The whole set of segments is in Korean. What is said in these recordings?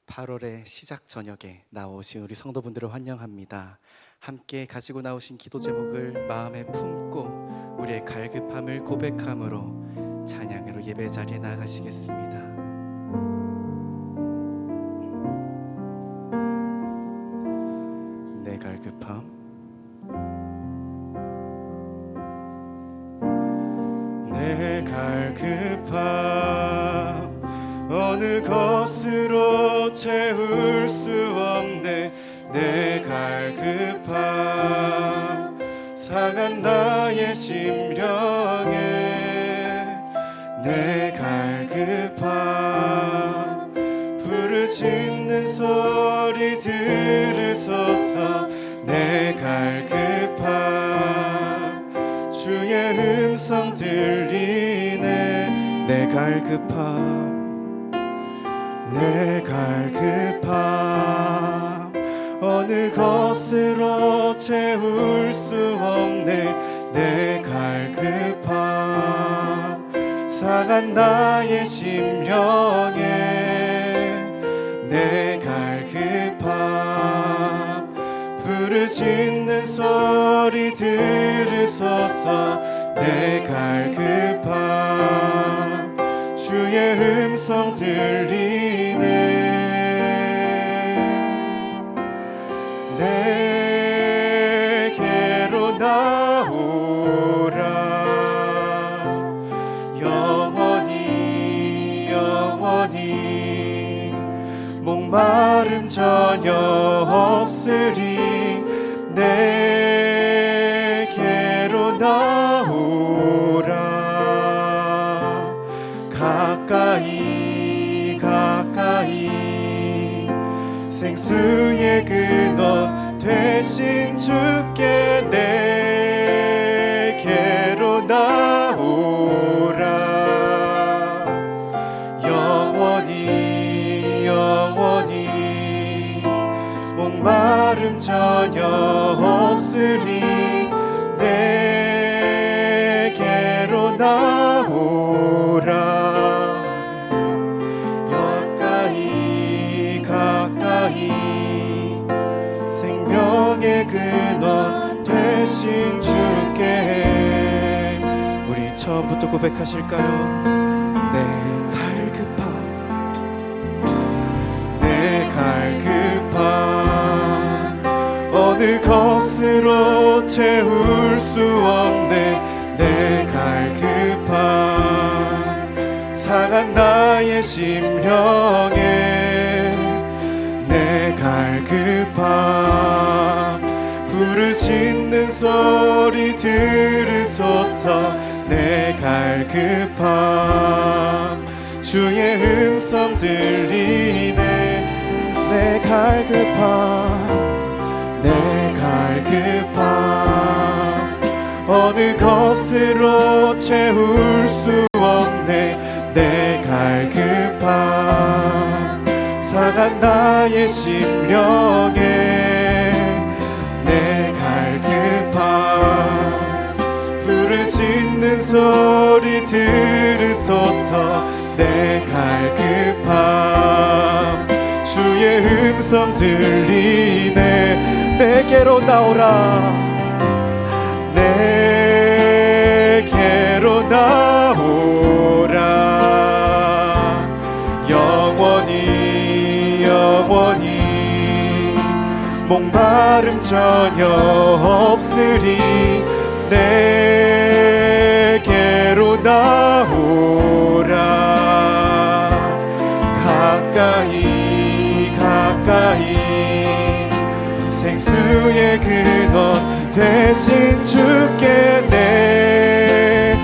8월의 시작 저녁에 나오신 우리 성도분들을 환영합니다. 함께 가지고 나오신 기도 제목을 마음에 품고 우리의 갈급함을 고백함으로 찬양으로 예배 자리에 나아가시겠습니다. 내 갈급함, 내 갈급함 어느 것으로 채울 수 없네. 내 갈급함 상한 나의 심령에 내 갈급함 부르짖는 소리 들으소서. 내 갈급함 주의 음성 들리네. 내 갈급함, 내 갈급함 어느 것으로 채울 수 없네. 내 갈급함 상한 나의 심령에 내 갈급함 부르짖는 소리 들으소서. 내 갈급함 주의 음성 들리네. 내게로 나오라. 영원히 영원히 목마름 전혀 없으리. 내게로 나오라. 가까이 가까이 생수의 근원 되신 주께 내게로 나오라. 영원히 영원히 목마름 전혀 없으리. 내게로 나오라. 생명의 근원 되신 주께. 우리 처음부터 고백하실까요? 내 갈급함, 내 갈급함 어느 것으로 채울 수 없네. 내 갈급함 상한 나의 심령에 내 갈급함 부르짖는 소리 들으소서. 내 갈급함 주의 음성 들리네. 내 갈급함, 내 갈급함 어느 것으로 채울 수 없네. 내 갈급함 상한 나의 심령에 내 갈급함 부르짖는 소리 들으소서. 내 갈급함 주의 음성 들리네. 내게로 나오라. 내게로 나오라. 영원히 영원히 목마름 전혀 없으리. 내게로 나오라. 가까이 가까이 생수의 근원 되신 주께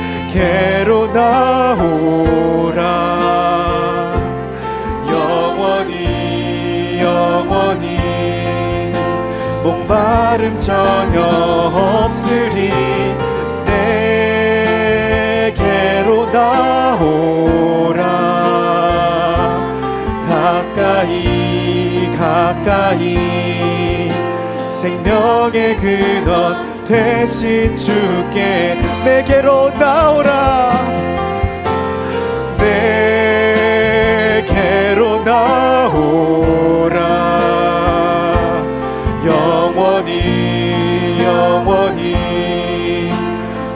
내게로 나오라. 영원히 영원히 목마름 전혀 없으리. 내게로 나오라. 가까이 가까이 생명의 근원 되신 주께 내게로 나오라. 내게로 나오라.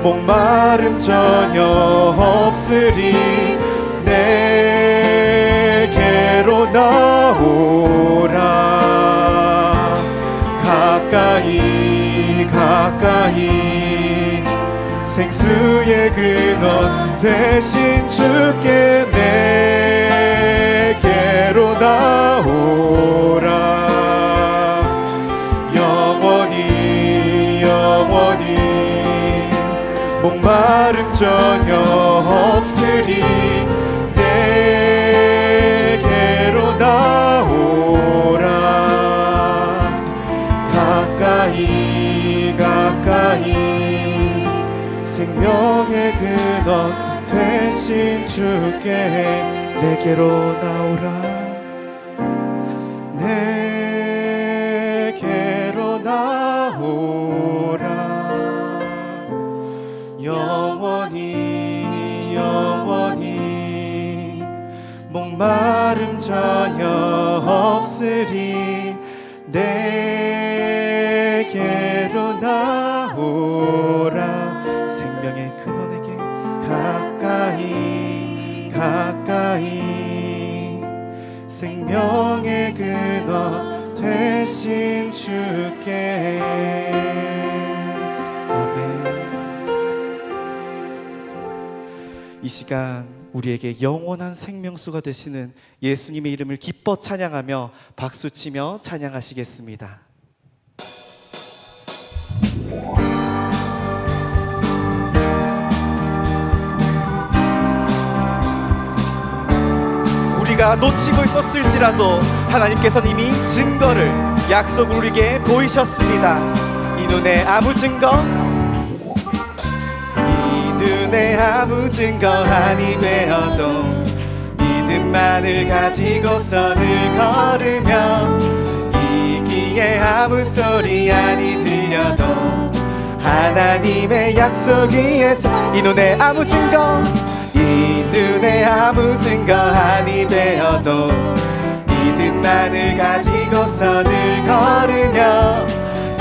목마름 전혀 없으리. 내게로 나오라. 가까이 가까이 생수의 근원 되신 주께 내게로 나오라. 영원히 영원히 목마름 전혀 없으리. 내게로 나오라. 가까이 가까이 생명의 근원 되신 주께 내게로 나오라. 내게로 나오라. 영원히 영원히 목마름 전혀 없으리. 내게로 나오라. 생명의 근원에게 가까이 가까이 생명의 근원 되신 주께. 아멘. 이 시간 우리에게 영원한 생명수가 되시는 예수님의 이름을 기뻐 찬양하며 박수치며 찬양하시겠습니다. 우리가 놓치고 있었을지라도 하나님께서는 이미 증거를, 약속을 우리에게 보이셨습니다. 이 눈에 아무 증거, 이 눈에 아무 증거 아니 되어도 믿음만을 가지고서 늘 걸으며, 이 귀에 아무 소리 아니 들려도 하나님의 약속 위에서 이 눈에 아무 증거, 이 눈에 아무 증거 아니 되어도 믿음만을 가지고서 늘 걸으며,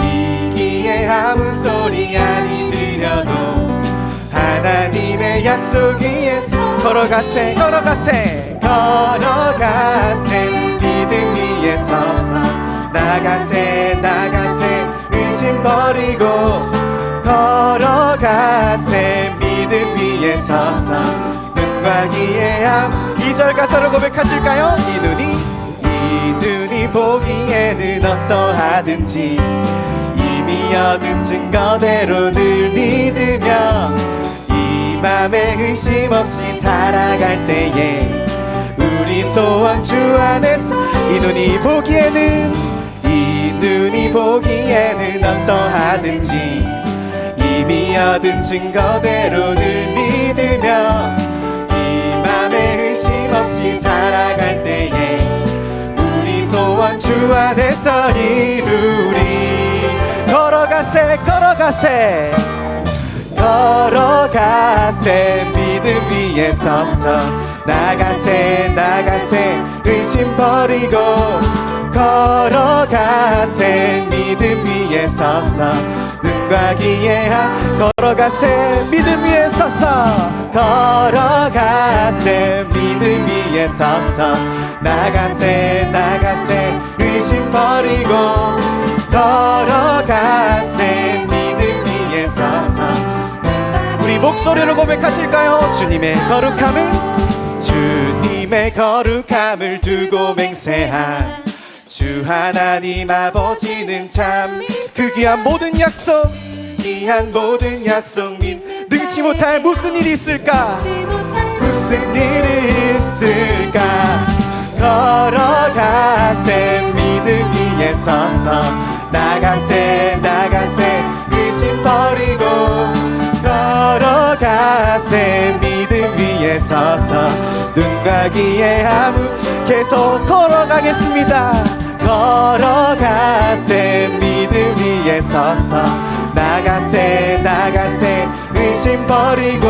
이 귀에 아무 소리 아니 들려도 하나님의 약속 위에서 걸어가세 걸어가세 걸어가세 믿음 위에 서서 나가세 나가세 의심 버리고 걸어가세 믿음 위에 서서 눈과 귀에 암. 2절 가사로 고백하실까요? 이 눈이 보기에는 어떠하든지 이미 얻은 증거대로 늘 믿으며, 이 맘에 의심 없이 살아갈 때에 우리 소원 주 안에서 이 눈이 보기에는 어떠하든지 이미 얻은 증거대로 늘 믿으며, 이 맘에 의심 없이 살아갈 때에 우리 소원 주 안에서 이루리. 걸어가세 걸어가세 걸어가세 믿음 위에 서서 나가세 나가세 의심 버리고 걸어가세 믿음 위에 서서 눈과 귀에 걸어가세 믿음 위에 서서 걸어가세 믿음 위에 서서 나가세 나가세 의심 버리고 걸어가세 믿음 위에 서서. 우리 목소리로 고백하실까요? 주님의 거룩함을 두고 맹세한 주 하나님 아버지는 참 그 귀한 모든 약속, 귀한 모든 약속 능치 못할 무슨 일이 있을까, 무슨 일이 있을까. 걸어가세 믿음 위에 서서 나가세 나가세 의심 버리고 걸어가세 믿음 위에 서서 눈과 귀에 아무. 계속 걸어가겠습니다. 걸어가세 믿음 위에 서서 나가세 나가세 의심 버리고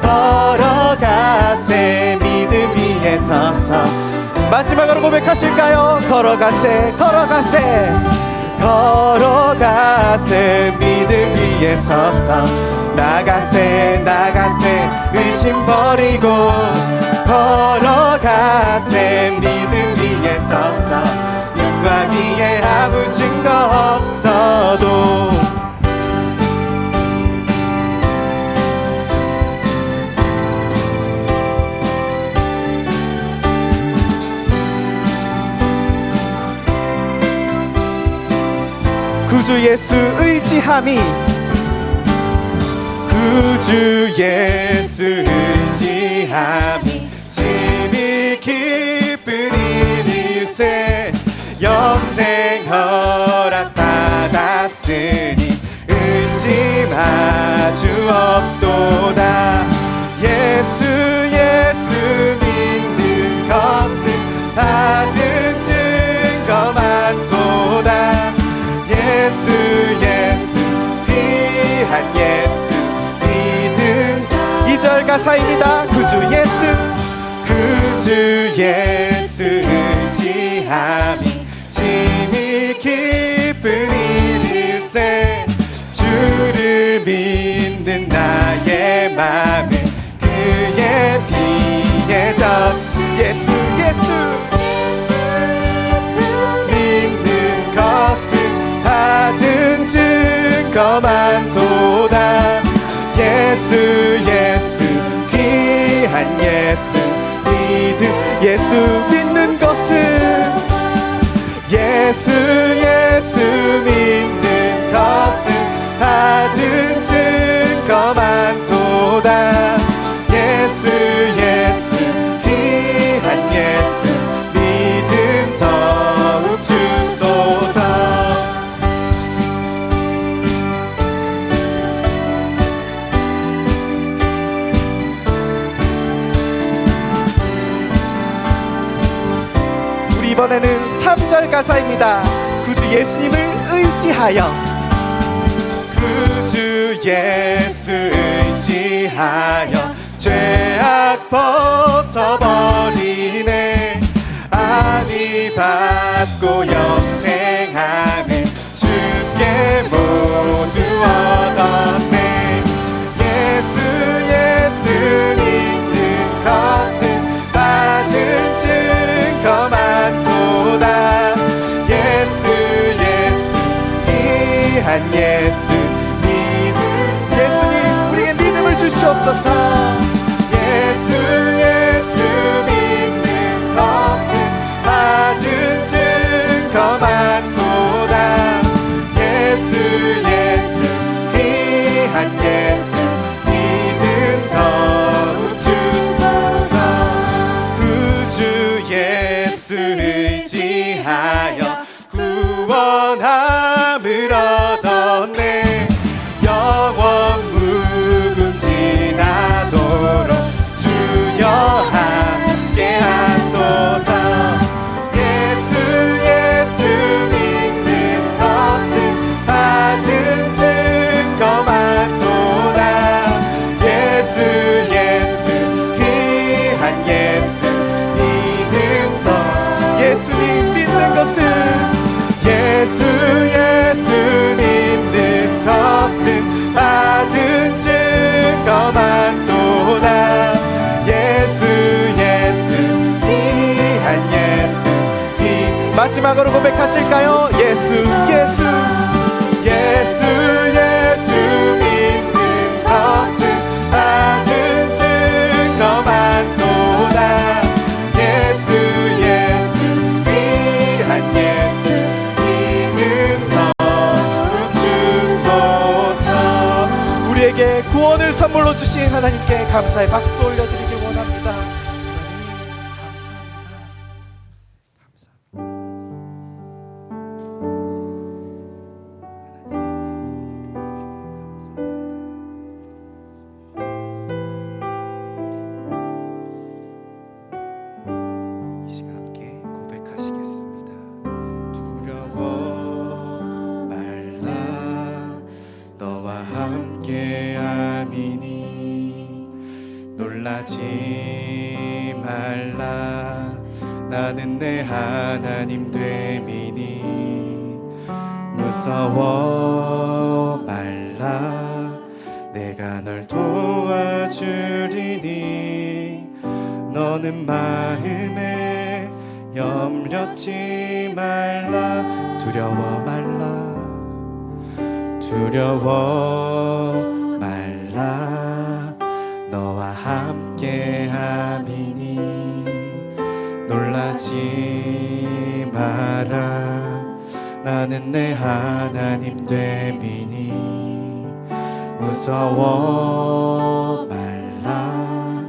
걸어가세 믿음 위에 서서. 마지막으로 고백하실까요? 걸어가세 걸어가세 걸어가세 믿음 위에 서서 나가세 나가세 의심 버리고 걸어가세 믿음 위에 서서 눈과 귀에 아무 증거 없어도 구주 예수 의지함이 구주 예수 의지함이 심히 기쁜 일일세 영생 허락받았으니 의심할 주 없도다 예수 예수 믿는 것은 받은 증거 많도다 예수 예수 귀한 예수 믿음 2절 가사입니다. 구주 예수 의지함이 심히 기쁜 일일세 주를 믿는 나의 맘을 그의 피에 적시 예수 믿는 것은 받은 증거 많도다 예수 귀한 예수 믿음 예수 믿는 것은 예수 믿는 것은 받은 증거 많도다 예수 귀한 예수 믿음 더욱 주소서 이번에는 3절 가사입니다. 구주 예수님을 의지하여 구주 예수 의지하여 죄악 벗어버리네 안위 받고 영생함을 주께 모두 얻었네 예수 믿는 것은 받은 증거 많도다 예수 귀한 예수 믿음 예수님 우리에게 믿음을 주시옵소서 예수 믿는 것은 받은 증거 많도다 예수 귀한 예수 믿음 더욱 주소서 구주 예수 의지하여 구원함을 얻었네 영원 무궁지나도록 주여 함께 하소서 예수 믿는 것은 받은 증거 많도다 예수 귀한 예수 믿음 더 예수님 믿는 것은 예수 믿는 것은 받은 증거 많도다 예수 귀한 예수 마지막으로 고백하실까요? 예수 믿는 것은 받은 증거 많도다 예수 귀한 예수 믿음 더욱 주소서 우리에게 구원을 선물로 주신 하나님께 감사의 박수 올려드리기 원합니다. 놀라지 말라 나는 내 하나님 됨이니 무서워 말라 내가 널 도와주리니 너는 마음에 염려치 말라. 두려워 말라. 두려워 말라. 너와 함께 함이니 놀라지 마라. 나는 내 하나님 됨이니 무서워 말라.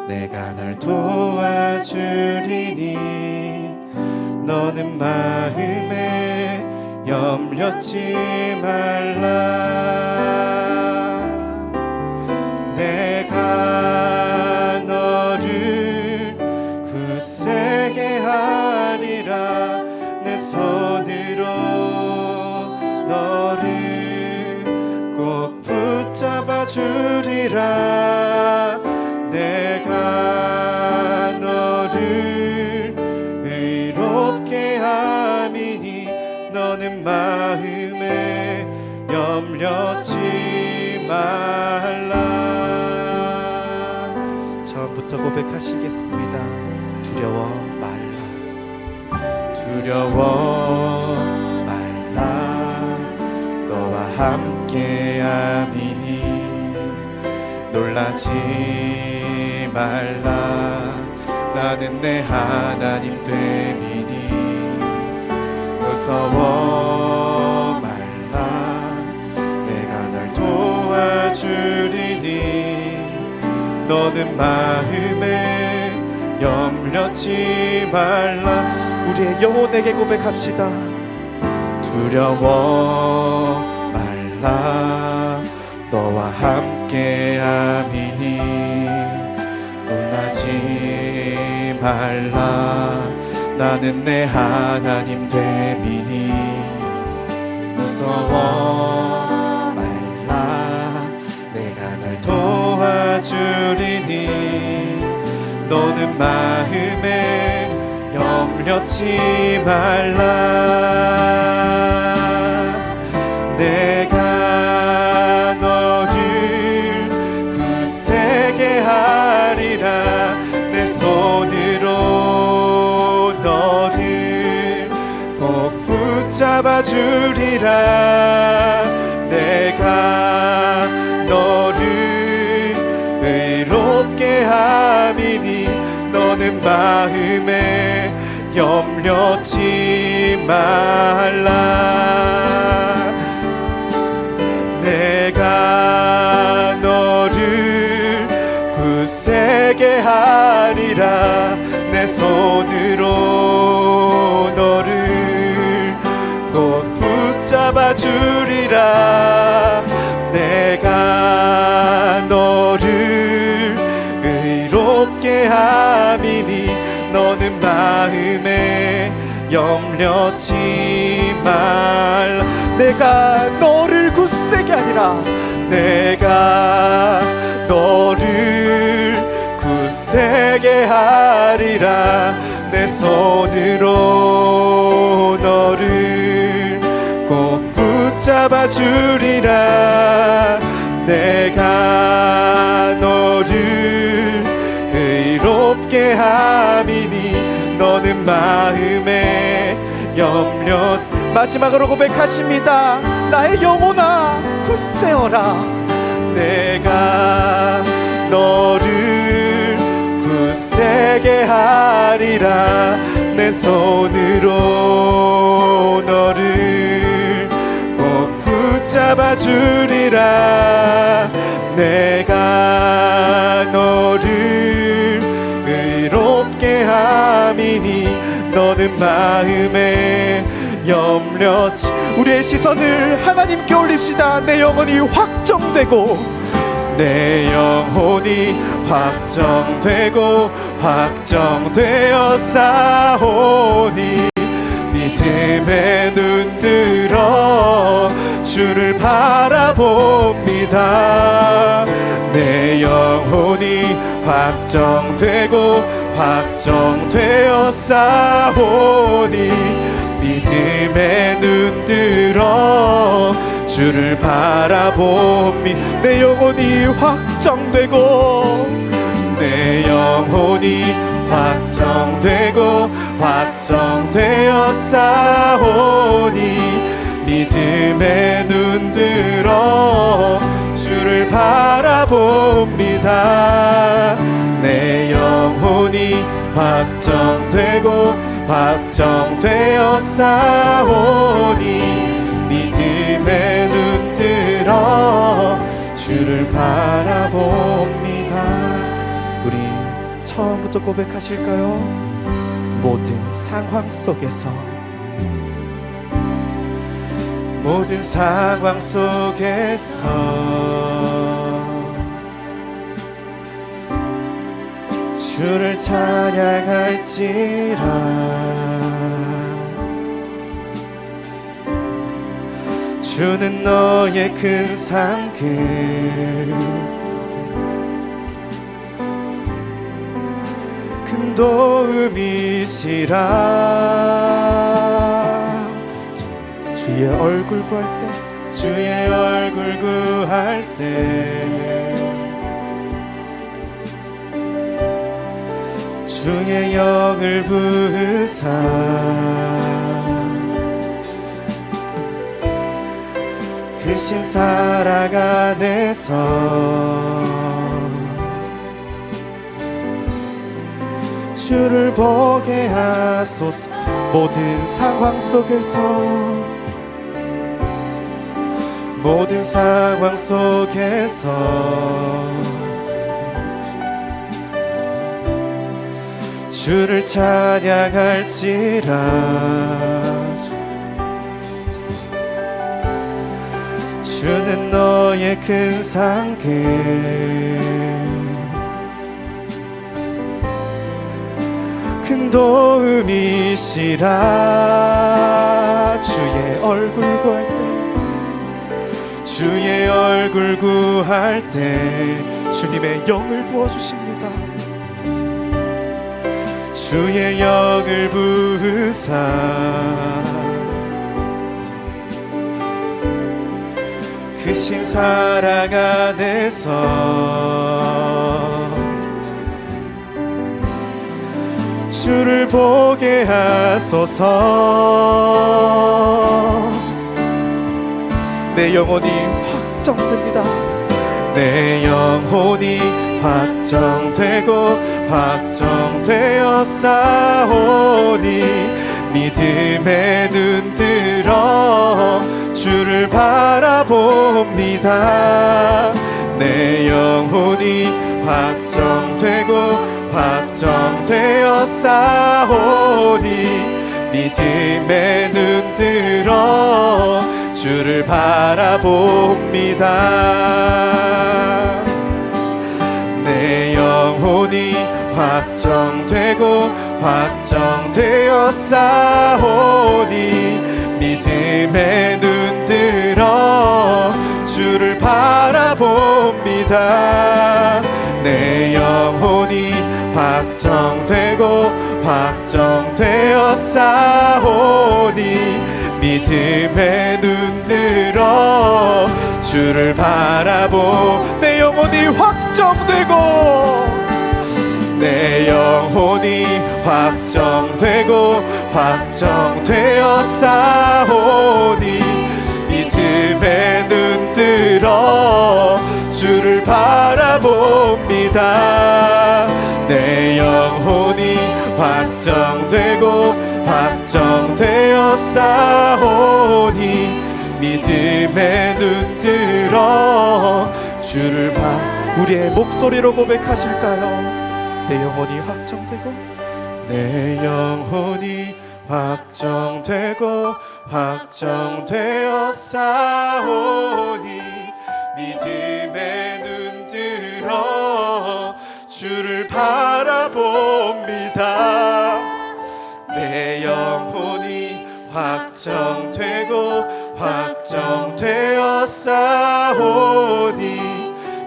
내가 널 도와주리니 너는 마음에 염려치 말라. 내가 너를 굳세게 하리라. 내 손으로 너를 꼭 붙잡아 주리라. 내가 너를 의롭게 함이니 너는 마음에 염려치 말라. 처음부터 고백하시겠습니다. 두려워 말라. 두려워 말라. 너와 함께 함이니 놀라지 말라. 나는 내 하나님 됨이니 무서워 말라. 내가 널 도와주리니 너는 마음에 염려치 말라. 우리의 영혼에게 고백합시다. 두려워 말라. 너와 함께 함이니 놀라지 말라. 나는 내 하나님 됨이니 무서워 말라. 내가 널 도와주리니 너는 마음에 염려치 말라. 내가 너를 굳세게 하리라. 내 손으로 너를 꼭 붙잡아 주리라. 내가 너를 의롭게 함이니 너는 마음에 염려치 말라. 내가 너를 굳세게 하리라. 내 손으로 너를 꼭 붙잡아 주리라. 내가 너를 의롭게 함이니 너는 마음에 염려치 말라. 내가 너를 굳세게 하리라. 내가 너를 굳세게 하리라. 내 손으로 너를 꼭 붙잡아 주리라. 내가 너를 의롭게 함이니 너는 마음에 염려. 마지막으로 고백하십니다. 나의 영혼아 굳세어라. 내가 너를 굳세게 하리라. 내 손으로 너를 꼭 붙잡아 주리라. 내가 너를 의롭게 함이니 너는 마음에 염려치. 우리의 시선을 하나님께 올립시다. 내 영혼이 확정되고 내 영혼이 확정되고 확정되어 싸우니 믿음에 눈들어 주를 바라봅니다. 내 영혼이 확정되고 확정되어 싸우니 믿음에 눈들어 주를 바라보니 내 영혼이 확정되고 내 영혼이 확정되고 확정되어 싸우니 믿음의 눈 들어 주를 바라봅니다. 내 영혼이 확정되고 확정되어 싸우니 믿음의 눈 들어 주를 바라봅니다. 우리 처음부터 고백하실까요? 모든 상황 속에서 모든 상황 속에서 주를 찬양할지라 주는 너의 큰 상급 큰 도움이시라 주의 얼굴 구할 때 주의 얼굴 구할 때 주의 영을 부으사 크신 사랑 안에서 주를 보게 하소서. 모든 상황 속에서 모든 상황 속에서 주를 찬양할지라 주는 너의 큰 상급 큰 도움이시라 주의 얼굴 구할 때 주의 얼굴 구할 때 주님의 영을 부어주십니다. 주의 영을 부으사 크신 사랑 안에서 주를 보게 하소서. 내 영혼이 확정됩니다. 내 영혼이 확정되고 확정되어 싸우니 믿음의 눈 들어 주를 바라봅니다. 내 영혼이 확정되고 확정되어 싸우니 믿음의 눈 들어 주를 바라봅니다. 내 영혼이 확정되고 확정되어 싸우니 믿음의 눈 들어 주를 바라봅니다. 내 영혼이 확정되고 확정되어 싸우니 믿음의 눈 들어 주를 내 영혼이 확정되고 내 영혼이 확정되고 확정되어 싸우니 믿음의 눈 들어 주를 바라봅니다. 내 영혼이 확정되고 확정되어 싸우니 믿음의 눈 들어 주를 우리의 목소리로 고백하실까요? 내 영혼이 확정되고 내 영혼이 확정되고 확정되어 싸우니 믿음의 눈 들어 주를 바라봅니다. 내 영혼이 확정되고 확정되어 싸우니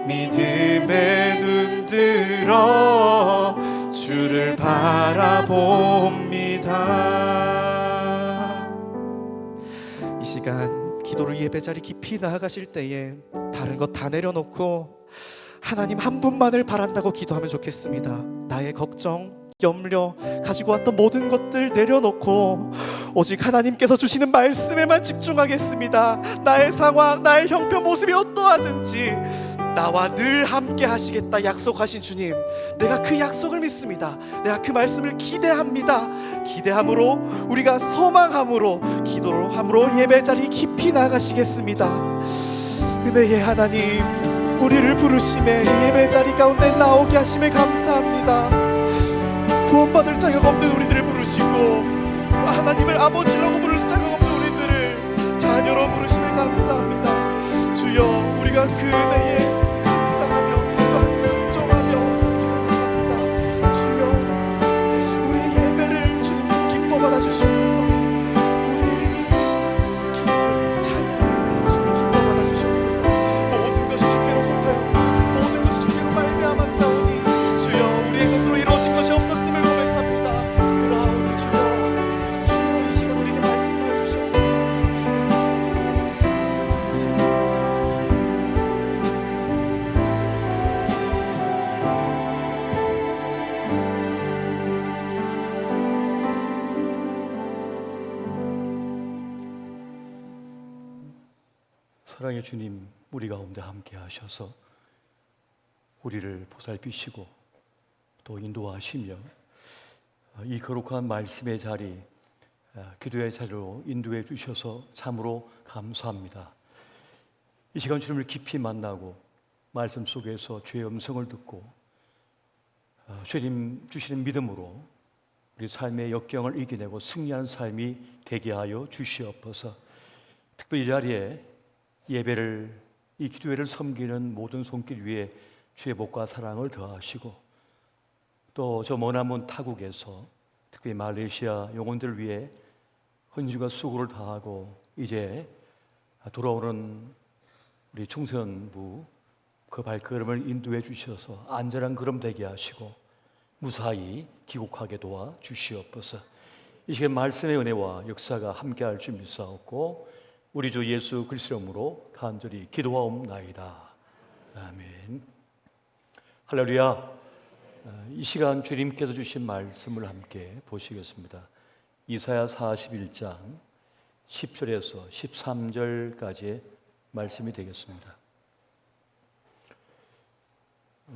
믿음의 눈 들어 주를 바라봅니다. 이 시간 기도를 예배자리 깊이 나아가실 때에 다른 것 다 내려놓고 하나님 한 분만을 바란다고 기도하면 좋겠습니다. 나의 걱정, 염려, 가지고 왔던 모든 것들 내려놓고 오직 하나님께서 주시는 말씀에만 집중하겠습니다. 나의 상황, 나의 형편 모습이 어떠하든지 나와 늘 함께 하시겠다 약속하신 주님, 내가 그 약속을 믿습니다. 내가 그 말씀을 기대합니다. 기대함으로, 우리가 소망함으로, 기도로 함으로 예배자리 깊이 나가시겠습니다. 은혜의 하나님, 우리를 부르심에 예배자리 가운데 나오게 하심에 감사합니다. 구원받을 자격 없는 우리들을 부르시고 하나님을 아버지라고 부를 자격 없는 우리들을 자녀로 부르심에 감사합니다. 주여, 우리가 그 은혜에 감사하며 또한 순종하며 우리가 나갑니다. 주여, 우리의 예배를 주님께서 기뻐 받아주시옵소서. 우리의 이 기도를, 찬양을 주님 기뻐 받아주시옵소서. 모든 것이 주께로 속하여 모든 것이 주께로 말미암았사오니 주여, 우리의 것으로 이루어진 것이 없었음을 고백합니다. 그러하오니 주여, 주여 이 시간 우리에게 말씀하여 주시옵소서. 주의 말씀 사랑의 주님, 우리 가운데 함께 하셔서 우리를 보살피시고 또 인도하시며 이 거룩한 말씀의 자리, 기도의 자리로 인도해 주셔서 참으로 감사합니다. 이 시간 주님을 깊이 만나고 말씀 속에서 주의 음성을 듣고 주님 주시는 믿음으로 우리 삶의 역경을 이겨내고 승리한 삶이 되게 하여 주시옵소서. 특별히 이 자리에 예배를, 이 기도회를 섬기는 모든 손길 위에 주의 복과 사랑을 더하시고 또 저 머나먼 타국에서 특히 말레이시아 영혼들을 위해 헌신과 수고를 다하고 이제 돌아오는 우리 총선부 그 발걸음을 인도해 주셔서 안전한 걸음 되게 하시고 무사히 귀국하게 도와 주시옵소서. 이 시간 말씀의 은혜와 역사가 함께할 줄 믿사옵고 우리 주 예수 그리스도의 이름으로 간절히 기도하옵나이다. 아멘. 할렐루야. 이 시간 주님께서 주신 말씀을 함께 보시겠습니다. 이사야 41장 10절에서 13절까지의 말씀이 되겠습니다.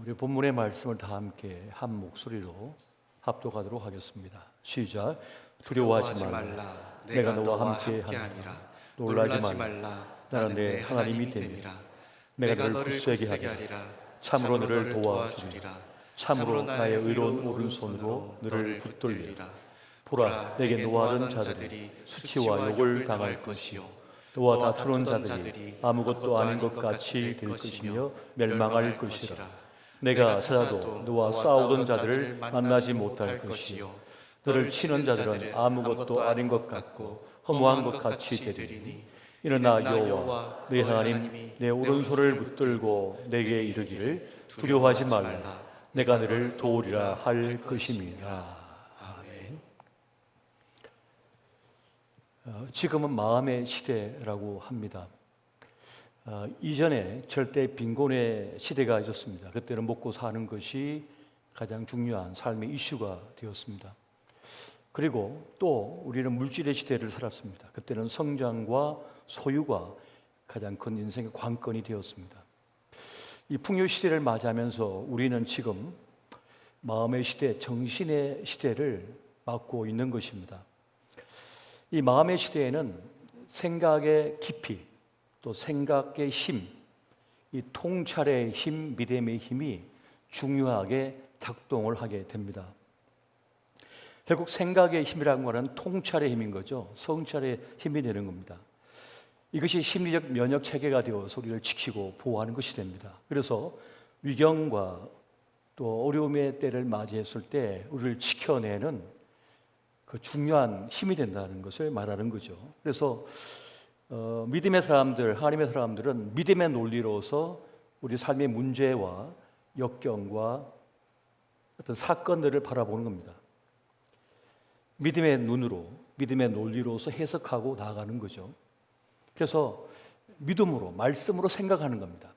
우리 본문의 말씀을 다 함께 한 목소리로 합독하도록 하겠습니다. 시작. 두려워하지 말라. 내가 너와 함께 하리라. 놀라지 말라. 나는 내 하나님이 됨이라. 내가 너를 굳세게 하리라. 참으로 너를 도와주리라. 참으로 나의 의로운 오른손으로 너를 붙들리라. 보라, 내게 노하던 자들이 수치와 욕을 당할 것이요 너와 다투는 자들이 아무것도 아닌 것 같이 될 것이며 멸망할 것이라. 내가 찾아도 너와 싸우던 자들을 만나지 못할 것이요 너를 치는 자들은 아무것도 아닌 것 같고 허무한 것 같이 되리니 이러나 여호와 내 하나님 내 오른손을 붙들고 내게 이르기를 두려워하지 말라. 내가 너를 도우리라 할 것임이라. 아멘. 지금은 마음의 시대라고 합니다. 이전에 절대 빈곤의 시대가 있었습니다. 그때는 먹고 사는 것이 가장 중요한 삶의 이슈가 되었습니다. 그리고 또 우리는 물질의 시대를 살았습니다. 그때는 성장과 소유가 가장 큰 인생의 관건이 되었습니다. 이 풍요 시대를 맞이하면서 우리는 지금 마음의 시대, 정신의 시대를 맞고 있는 것입니다. 이 마음의 시대에는 생각의 깊이, 또 생각의 힘, 이 통찰의 힘, 믿음의 힘이 중요하게 작동을 하게 됩니다. 결국 생각의 힘이라는 것은 통찰의 힘인 거죠. 성찰의 힘이 되는 겁니다. 이것이 심리적 면역 체계가 되어서 우리를 지키고 보호하는 것이 됩니다. 그래서 위경과 또 어려움의 때를 맞이했을 때 우리를 지켜내는 그 중요한 힘이 된다는 것을 말하는 거죠. 그래서 믿음의 사람들, 하나님의 사람들은 믿음의 논리로서 우리 삶의 문제와 역경과 어떤 사건들을 바라보는 겁니다. 믿음의 눈으로, 믿음의 논리로서 해석하고 나아가는 거죠. 그래서 믿음으로, 말씀으로 생각하는 겁니다.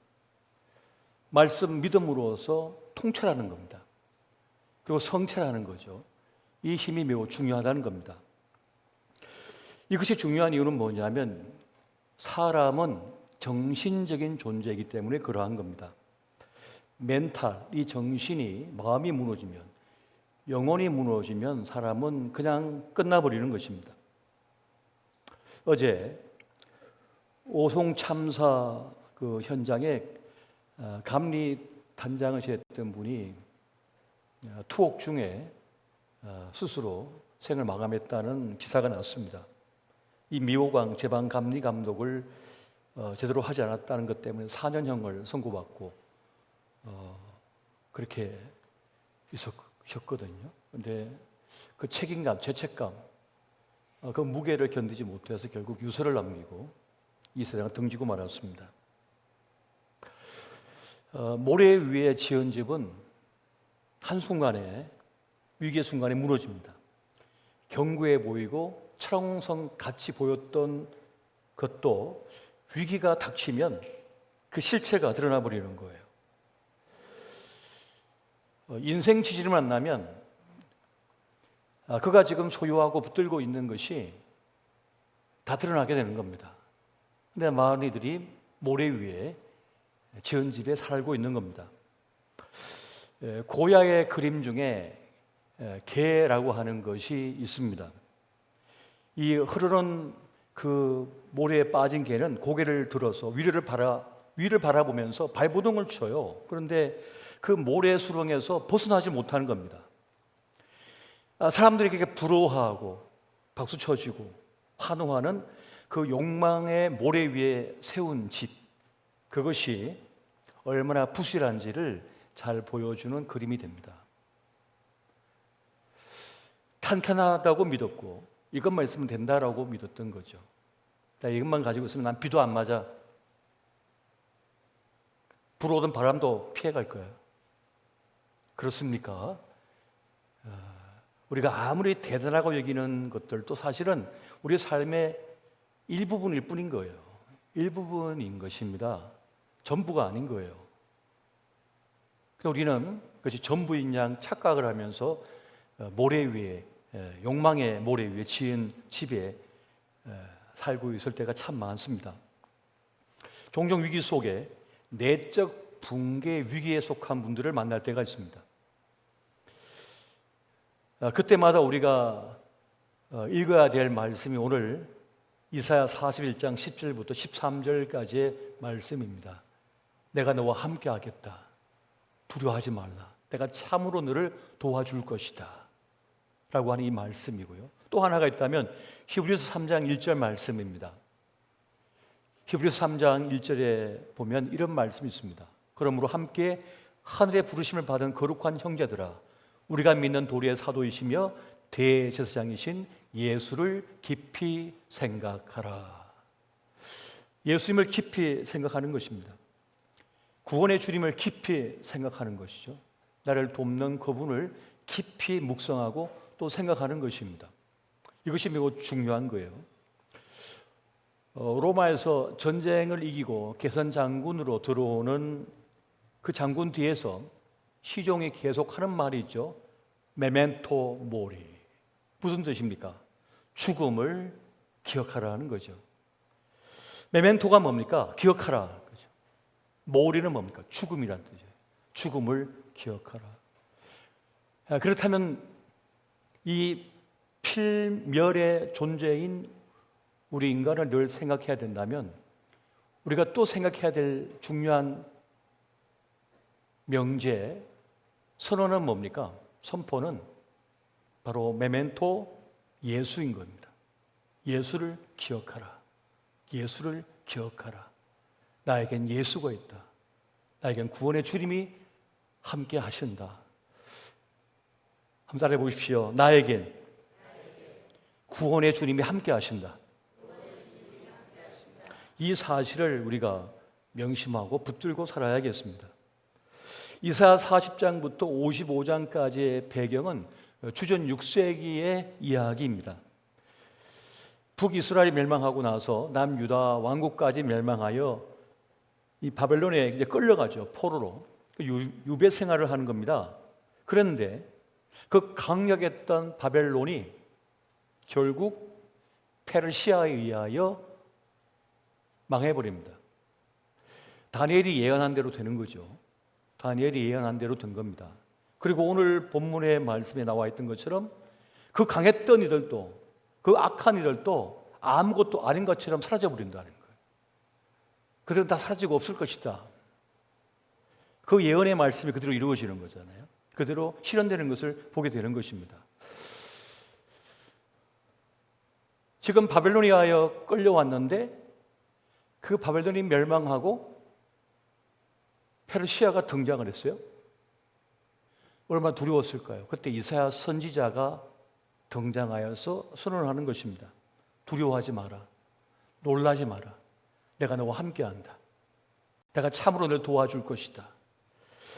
말씀 믿음으로서 통찰하는 겁니다. 그리고 성찰하는 거죠. 이 힘이 매우 중요하다는 겁니다. 이것이 중요한 이유는 뭐냐면 사람은 정신적인 존재이기 때문에 그러한 겁니다. 멘탈, 이 정신이, 마음이 무너지면, 영혼이 무너지면 사람은 그냥 끝나버리는 것입니다. 어제 오송 참사 그 현장에 감리 단장을 지냈던 분이 투옥 중에 스스로 생을 마감했다는 기사가 났습니다. 이 미호광 제방 감리 감독을 제대로 하지 않았다는 것 때문에 4년형을 선고받고 그렇게 있었거든요. 그런데 그 책임감, 죄책감, 그 무게를 견디지 못해서 결국 유서를 남기고 이 세상을 등지고 말았습니다. 모래 위에 지은 집은 한순간에, 위기의 순간에 무너집니다. 견고해 보이고 철옹성 같이 보였던 것도 위기가 닥치면 그 실체가 드러나 버리는 거예요. 인생 지지를 만나면 그가 지금 소유하고 붙들고 있는 것이 다 드러나게 되는 겁니다. 근데 많은 이들이 모래 위에 지은 집에 살고 있는 겁니다. 고야의 그림 중에 개라고 하는 것이 있습니다. 이 흐르는 그 모래에 빠진 개는 고개를 들어서 위를 바라보면서 발버둥을 쳐요. 그런데 그 모래 수렁에서 벗어나지 못하는 겁니다. 사람들이 그렇게 부러워하고 박수 쳐주고 환호하는 그 욕망의 모래 위에 세운 집, 그것이 얼마나 부실한지를 잘 보여주는 그림이 됩니다. 탄탄하다고 믿었고 이것만 있으면 된다라고 믿었던 거죠. 나 이것만 가지고 있으면 난 비도 안 맞아, 불어오던 바람도 피해갈 거야. 그렇습니까? 우리가 아무리 대단하고 여기는 것들도 사실은 우리 삶의 일부분일 뿐인 거예요. 일부분인 것입니다. 전부가 아닌 거예요. 우리는 그것이 전부인 양 착각을 하면서 모래 위에, 욕망의 모래 위에 지은 집에 살고 있을 때가 참 많습니다. 종종 위기 속에 내적 붕괴 위기에 속한 분들을 만날 때가 있습니다. 그때마다 우리가 읽어야 될 말씀이 오늘 이사야 41장 10절부터 13절까지의 말씀입니다. 내가 너와 함께 하겠다. 두려워하지 말라. 내가 참으로 너를 도와줄 것이다. 라고 하는 이 말씀이고요. 또 하나가 있다면 히브리서 3장 1절 말씀입니다. 히브리서 3장 1절에 보면 이런 말씀이 있습니다. 그러므로 함께 하늘의 부르심을 받은 거룩한 형제들아, 우리가 믿는 도리의 사도이시며 대제사장이신 예수를 깊이 생각하라. 예수님을 깊이 생각하는 것입니다. 구원의 주님을 깊이 생각하는 것이죠. 나를 돕는 그분을 깊이 묵상하고 또 생각하는 것입니다. 이것이 매우 중요한 거예요. 로마에서 전쟁을 이기고 개선 장군으로 들어오는 그 장군 뒤에서 시종이 계속하는 말이 있죠. 메멘토 모리. 무슨 뜻입니까? 죽음을 기억하라는 거죠. 메멘토가 뭡니까? 기억하라. 그죠? 모리는 뭡니까? 죽음이란 뜻이에요. 죽음을 기억하라. 그렇다면 이 필멸의 존재인 우리 인간을 늘 생각해야 된다면 우리가 또 생각해야 될 중요한 명제, 선언은 뭡니까? 선포는 바로 메멘토 예수인 겁니다. 예수를 기억하라. 예수를 기억하라. 나에겐 예수가 있다. 나에겐 구원의 주님이 함께 하신다. 한번 따라해 보십시오. 나에겐 구원의 주님이 함께 하신다. 이 사실을 우리가 명심하고 붙들고 살아야겠습니다. 이사야 40장부터 55장까지의 배경은 주전 6세기의 이야기입니다. 북이스라엘이 멸망하고 나서 남유다 왕국까지 멸망하여 이 바벨론에 이제 끌려가죠. 포로로. 유배 생활을 하는 겁니다. 그런데 그 강력했던 바벨론이 결국 페르시아에 의하여 망해버립니다. 다니엘이 예언한 대로 되는 거죠. 다니엘이 예언한 대로 된 겁니다. 그리고 오늘 본문의 말씀에 나와 있던 것처럼 그 강했던 이들도, 그 악한 이들도 아무것도 아닌 것처럼 사라져버린다는 거예요. 그들은 다 사라지고 없을 것이다. 그 예언의 말씀이 그대로 이루어지는 거잖아요. 그대로 실현되는 것을 보게 되는 것입니다. 지금 바벨론에 하여 끌려왔는데 그 바벨론이 멸망하고 페르시아가 등장을 했어요. 얼마나 두려웠을까요? 그때 이사야 선지자가 등장하여서 선언하는 것입니다. 두려워하지 마라. 놀라지 마라. 내가 너와 함께한다. 내가 참으로 너를 도와줄 것이다.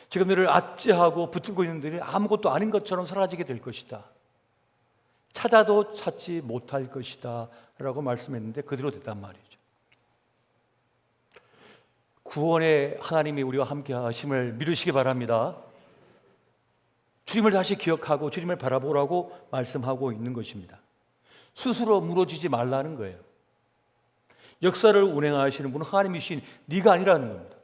지금 너를 압제하고 붙들고 있는 들이 아무것도 아닌 것처럼 사라지게 될 것이다. 찾아도 찾지 못할 것이다 라고 말씀했는데 그대로 됐단 말이죠. 구원의 하나님이 우리와 함께 하심을 믿으시기 바랍니다. 주님을 다시 기억하고 주님을 바라보라고 말씀하고 있는 것입니다. 스스로 무너지지 말라는 거예요. 역사를 운행하시는 분은 하나님이신 네가 아니라는 겁니다.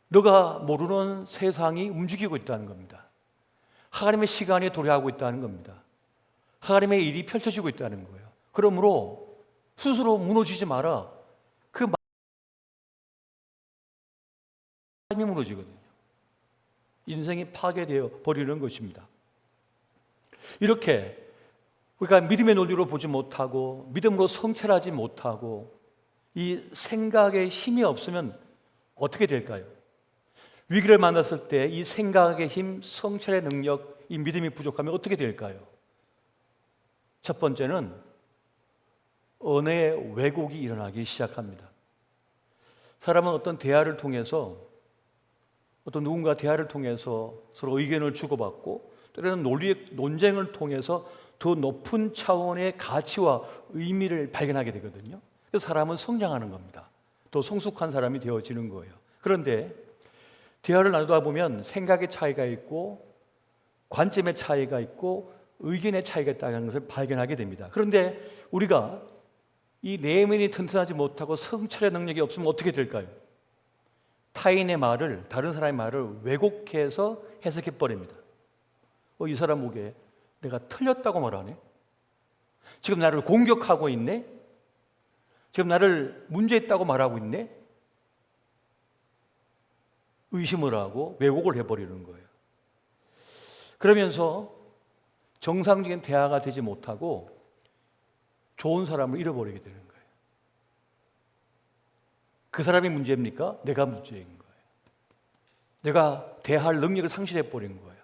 너가 모르는 세상이 움직이고 있다는 겁니다. 하나님의 시간이 도래하고 있다는 겁니다. 하나님의 일이 펼쳐지고 있다는 거예요. 그러므로 스스로 무너지지 마라. 그 마음이 무너지거든요. 인생이 파괴되어 버리는 것입니다. 이렇게 우리가 믿음의 논리로 보지 못하고 믿음으로 성찰하지 못하고 이 생각에 힘이 없으면 어떻게 될까요? 위기를 만났을 때 이 생각의 힘, 성찰의 능력, 이 믿음이 부족하면 어떻게 될까요? 첫 번째는 언어의 왜곡이 일어나기 시작합니다. 사람은 어떤 대화를 통해서 어떤 누군가 대화를 통해서 서로 의견을 주고받고 때로는 논쟁을 통해서 더 높은 차원의 가치와 의미를 발견하게 되거든요. 그래서 사람은 성장하는 겁니다. 더 성숙한 사람이 되어지는 거예요. 그런데 대화를 나누다 보면 생각의 차이가 있고 관점의 차이가 있고 의견의 차이가 있다는 것을 발견하게 됩니다. 그런데 우리가 이 내면이 튼튼하지 못하고 성찰의 능력이 없으면 어떻게 될까요? 타인의 말을, 다른 사람의 말을 왜곡해서 해석해 버립니다. 이 사람 보기에 내가 틀렸다고 말하네? 지금 나를 공격하고 있네? 지금 나를 문제 있다고 말하고 있네? 의심을 하고 왜곡을 해버리는 거예요. 그러면서 정상적인 대화가 되지 못하고 좋은 사람을 잃어버리게 되는 거예요. 그 사람이 문제입니까? 내가 문제인 거예요. 내가 대할 능력을 상실해 버린 거예요.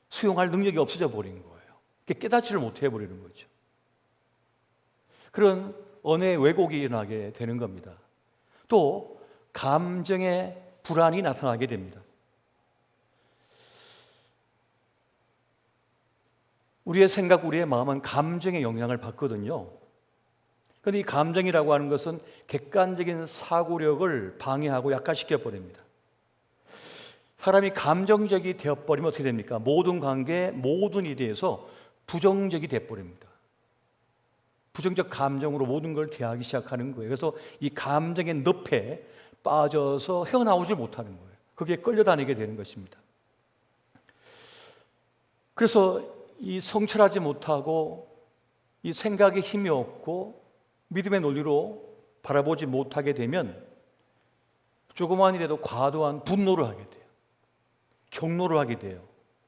수용할 능력이 없어져 버린 거예요. 깨닫지를 못해 버리는 거죠. 그런 언어의 왜곡이 일어나게 되는 겁니다. 또 감정의 불안이 나타나게 됩니다. 우리의 생각, 우리의 마음은 감정의 영향을 받거든요. 그런데 이 감정이라고 하는 것은 객관적인 사고력을 방해하고 약화시켜 버립니다. 사람이 감정적이 되어버리면 어떻게 됩니까? 모든 관계, 모든 일에 대해서 부정적이 되어버립니다. 부정적 감정으로 모든 걸 대하기 시작하는 거예요. 그래서 이 감정의 늪에 빠져서 헤어나오질 못하는 거예요. 거기에 끌려다니게 되는 것입니다. 그래서 이 성찰하지 못하고 이 생각에 힘이 없고 믿음의 논리로 바라보지 못하게 되면 조그만 일에도 과도한 분노를 하게 돼요. 경노를 하게 돼요.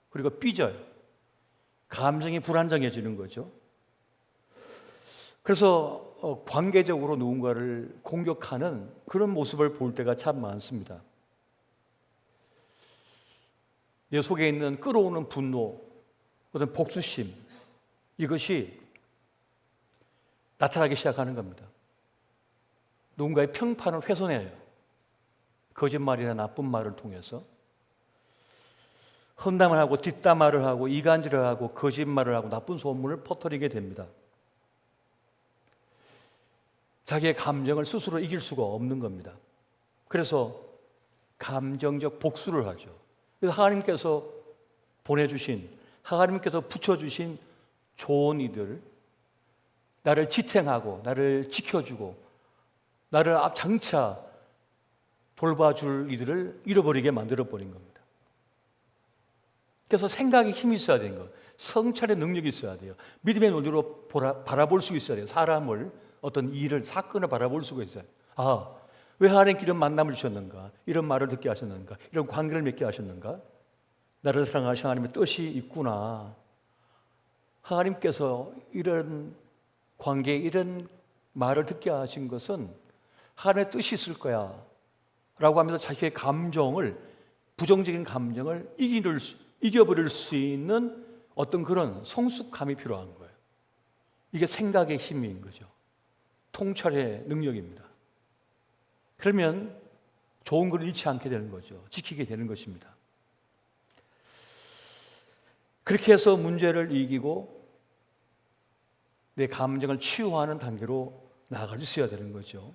그리고 삐져요. 감정이 불안정해지는 거죠. 그래서 관계적으로 누군가를 공격하는 그런 모습을 볼 때가 참 많습니다. 내 속에 있는 끌어오는 분노, 어떤 복수심, 이것이 나타나기 시작하는 겁니다. 누군가의 평판을 훼손해요. 거짓말이나 나쁜 말을 통해서 험담을 하고 뒷담화를 하고 이간질을 하고 거짓말을 하고 나쁜 소문을 퍼뜨리게 됩니다. 자기의 감정을 스스로 이길 수가 없는 겁니다. 그래서 감정적 복수를 하죠. 그래서 하나님께서 보내주신, 하나님께서 붙여주신 좋은 이들, 나를 지탱하고 나를 지켜주고 나를 장차 돌봐줄 이들을 잃어버리게 만들어버린 겁니다. 그래서 생각에 힘이 있어야 되는 거예요. 성찰의 능력이 있어야 돼요. 믿음의 논리로 바라볼 수 있어야 돼요. 사람을, 어떤 일을, 사건을 바라볼 수가 있어요. 아, 왜 하나님께 이런 만남을 주셨는가? 이런 말을 듣게 하셨는가? 이런 관계를 맺게 하셨는가? 나를 사랑하신 하나님의 뜻이 있구나. 하나님께서 이런 관계, 이런 말을 듣게 하신 것은 하나님의 뜻이 있을 거야 라고 하면서 자기의 감정을, 부정적인 감정을 이겨버릴 수 있는 어떤 그런 성숙함이 필요한 거예요. 이게 생각의 힘인 거죠. 통찰의 능력입니다. 그러면 좋은 걸 잃지 않게 되는 거죠. 지키게 되는 것입니다. 그렇게 해서 문제를 이기고 내 감정을 치유하는 단계로 나아갈 수 있어야 되는 거죠.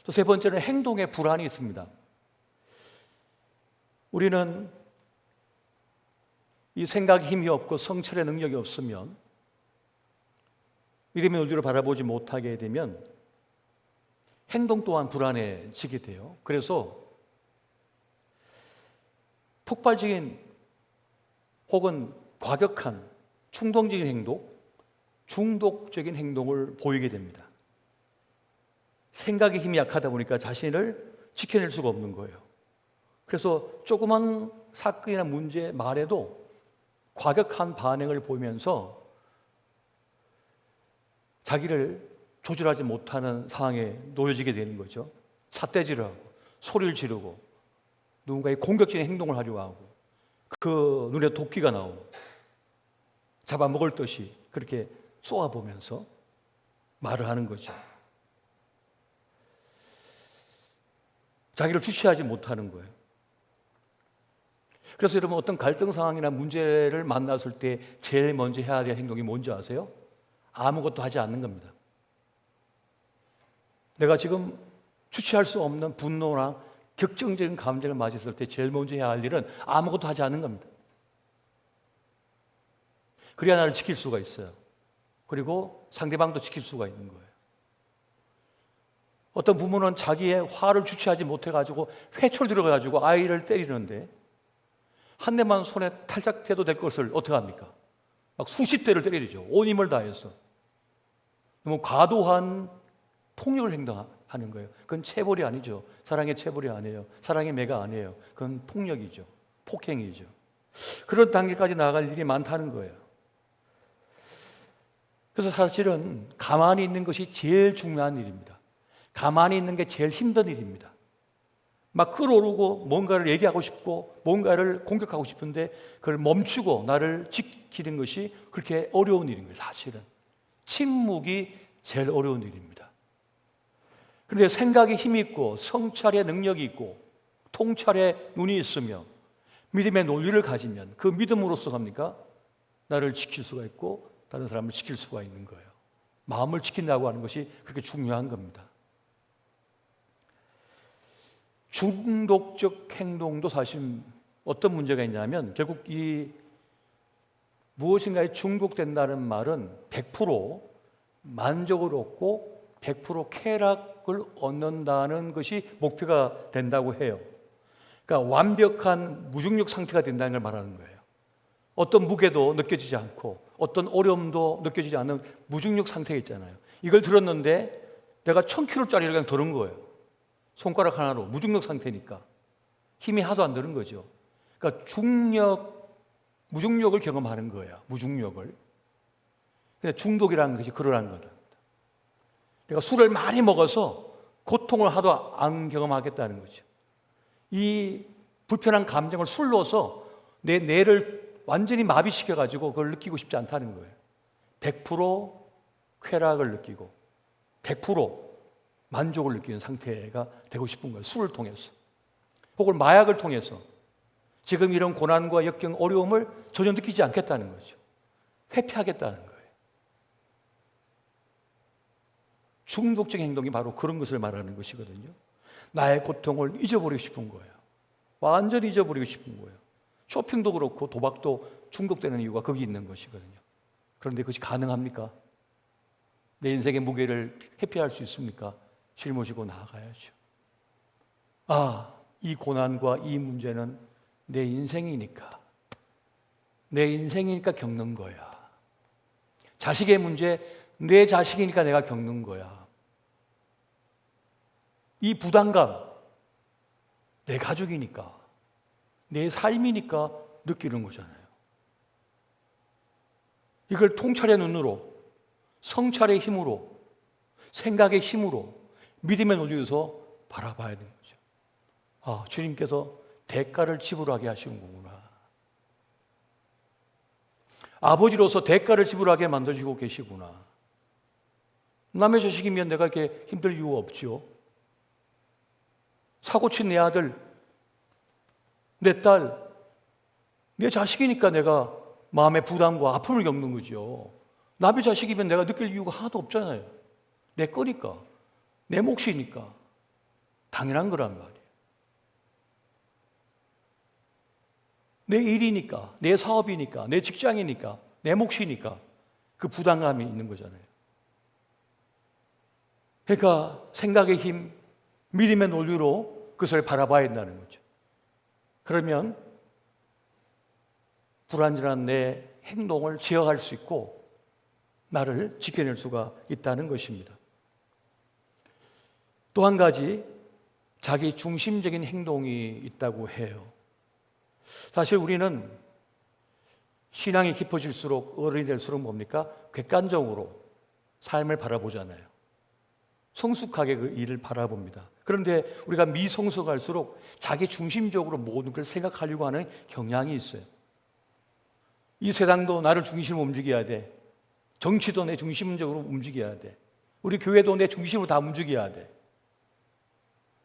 또 세 번째는 행동에 불안이 있습니다. 우리는 이 생각에 힘이 없고 성찰의 능력이 없으면, 믿음의 논리로 바라보지 못하게 되면 행동 또한 불안해지게 돼요. 그래서 폭발적인 혹은 과격한 충동적인 행동, 중독적인 행동을 보이게 됩니다. 생각의 힘이 약하다 보니까 자신을 지켜낼 수가 없는 거예요. 그래서 조그만 사건이나 문제, 말에도 과격한 반응을 보이면서 자기를 조절하지 못하는 상황에 놓여지게 되는 거죠. 삿대질을 하고 소리를 지르고 누군가의 공격적인 행동을 하려고 하고 그 눈에 도끼가 나오고 잡아먹을 듯이 그렇게 쏘아보면서 말을 하는 거죠. 자기를 주체하지 못하는 거예요. 그래서 여러분, 어떤 갈등 상황이나 문제를 만났을 때 제일 먼저 해야 될 행동이 뭔지 아세요? 아무것도 하지 않는 겁니다. 내가 지금 주체할 수 없는 분노나 격정적인 감정을 맞았을 때 제일 먼저 해야 할 일은 아무것도 하지 않는 겁니다. 그래야 나를 지킬 수가 있어요. 그리고 상대방도 지킬 수가 있는 거예요. 어떤 부모는 자기의 화를 주체하지 못해가지고 회초를 들어가지고 아이를 때리는데 한 대만 손에 탈짝 대도 될 것을 어떻게 합니까? 막 수십 대를 때리죠. 온 힘을 다해서. 너무 과도한 폭력을 행동하는 거예요. 그건 체벌이 아니죠. 사랑의 체벌이 아니에요. 사랑의 매가 아니에요. 그건 폭력이죠. 폭행이죠. 그런 단계까지 나아갈 일이 많다는 거예요. 그래서 사실은 가만히 있는 것이 제일 중요한 일입니다. 가만히 있는 게 제일 힘든 일입니다. 막 끌어오르고 뭔가를 얘기하고 싶고 뭔가를 공격하고 싶은데 그걸 멈추고 나를 지키는 것이 그렇게 어려운 일인 거예요. 사실은 침묵이 제일 어려운 일입니다. 그런데 생각에 힘이 있고 성찰의 능력이 있고 통찰의 눈이 있으며 믿음의 논리를 가지면 그 믿음으로써 합니까? 나를 지킬 수가 있고 다른 사람을 지킬 수가 있는 거예요. 마음을 지킨다고 하는 것이 그렇게 중요한 겁니다. 중독적 행동도 사실 어떤 문제가 있냐면 결국 이 무엇인가에 중독된다는 말은 100% 만족을 얻고 100% 쾌락을 얻는다는 것이 목표가 된다고 해요. 그러니까 완벽한 무중력 상태가 된다는 걸 말하는 거예요. 어떤 무게도 느껴지지 않고 어떤 어려움도 느껴지지 않는 무중력 상태가 있잖아요. 이걸 들었는데 내가 1000kg짜리를 그냥 들은 거예요. 손가락 하나로 무중력 상태니까 힘이 하도 안 드는 거죠. 그러니까 무중력을 경험하는 거예요. 무중력을. 근데 중독이라는 것이 그러한 거다. 내가 술을 많이 먹어서 고통을 하도 안 경험하겠다는 거죠. 이 불편한 감정을 술로서 내 뇌를 완전히 마비시켜가지고 그걸 느끼고 싶지 않다는 거예요. 100% 쾌락을 느끼고 100% 만족을 느끼는 상태가 되고 싶은 거예요. 술을 통해서 혹은 마약을 통해서 지금 이런 고난과 역경, 어려움을 전혀 느끼지 않겠다는 거죠. 회피하겠다는 거예요. 중독적인 행동이 바로 그런 것을 말하는 것이거든요. 나의 고통을 잊어버리고 싶은 거예요. 완전히 잊어버리고 싶은 거예요. 쇼핑도 그렇고 도박도 중독되는 이유가 거기 있는 것이거든요. 그런데 그것이 가능합니까? 내 인생의 무게를 회피할 수 있습니까? 짊어지고 나아가야죠. 이 고난과 이 문제는 내 인생이니까 겪는 거야. 자식의 문제, 내 자식이니까 내가 겪는 거야. 이 부담감, 내 가족이니까, 내 삶이니까 느끼는 거잖아요. 이걸 통찰의 눈으로, 성찰의 힘으로, 생각의 힘으로, 믿음의 논리에서 바라봐야 되는 거죠. 주님께서 대가를 지불하게 하시는 거구나. 아버지로서 대가를 지불하게 만드시고 계시구나. 남의 자식이면 내가 이렇게 힘들 이유가 없지요. 사고친 내 아들, 내 딸, 내 자식이니까 내가 마음의 부담과 아픔을 겪는 거죠. 남의 자식이면 내가 느낄 이유가 하나도 없잖아요. 내 거니까, 내 몫이니까. 당연한 거란 말이에요. 내 일이니까, 내 사업이니까, 내 직장이니까, 내 몫이니까 그 부담감이 있는 거잖아요. 그러니까 생각의 힘, 믿음의 논리로 그것을 바라봐야 한다는 거죠. 그러면 불완전한 내 행동을 제어할 수 있고 나를 지켜낼 수가 있다는 것입니다. 또 한 가지 자기 중심적인 행동이 있다고 해요. 사실 우리는 신앙이 깊어질수록 어른이 될수록 뭡니까? 객관적으로 삶을 바라보잖아요. 성숙하게 그 일을 바라봅니다. 그런데 우리가 미성숙할수록 자기 중심적으로 모든 걸 생각하려고 하는 경향이 있어요. 이 세상도 나를 중심으로 움직여야 돼. 정치도 내 중심적으로 움직여야 돼. 우리 교회도 내 중심으로 다 움직여야 돼.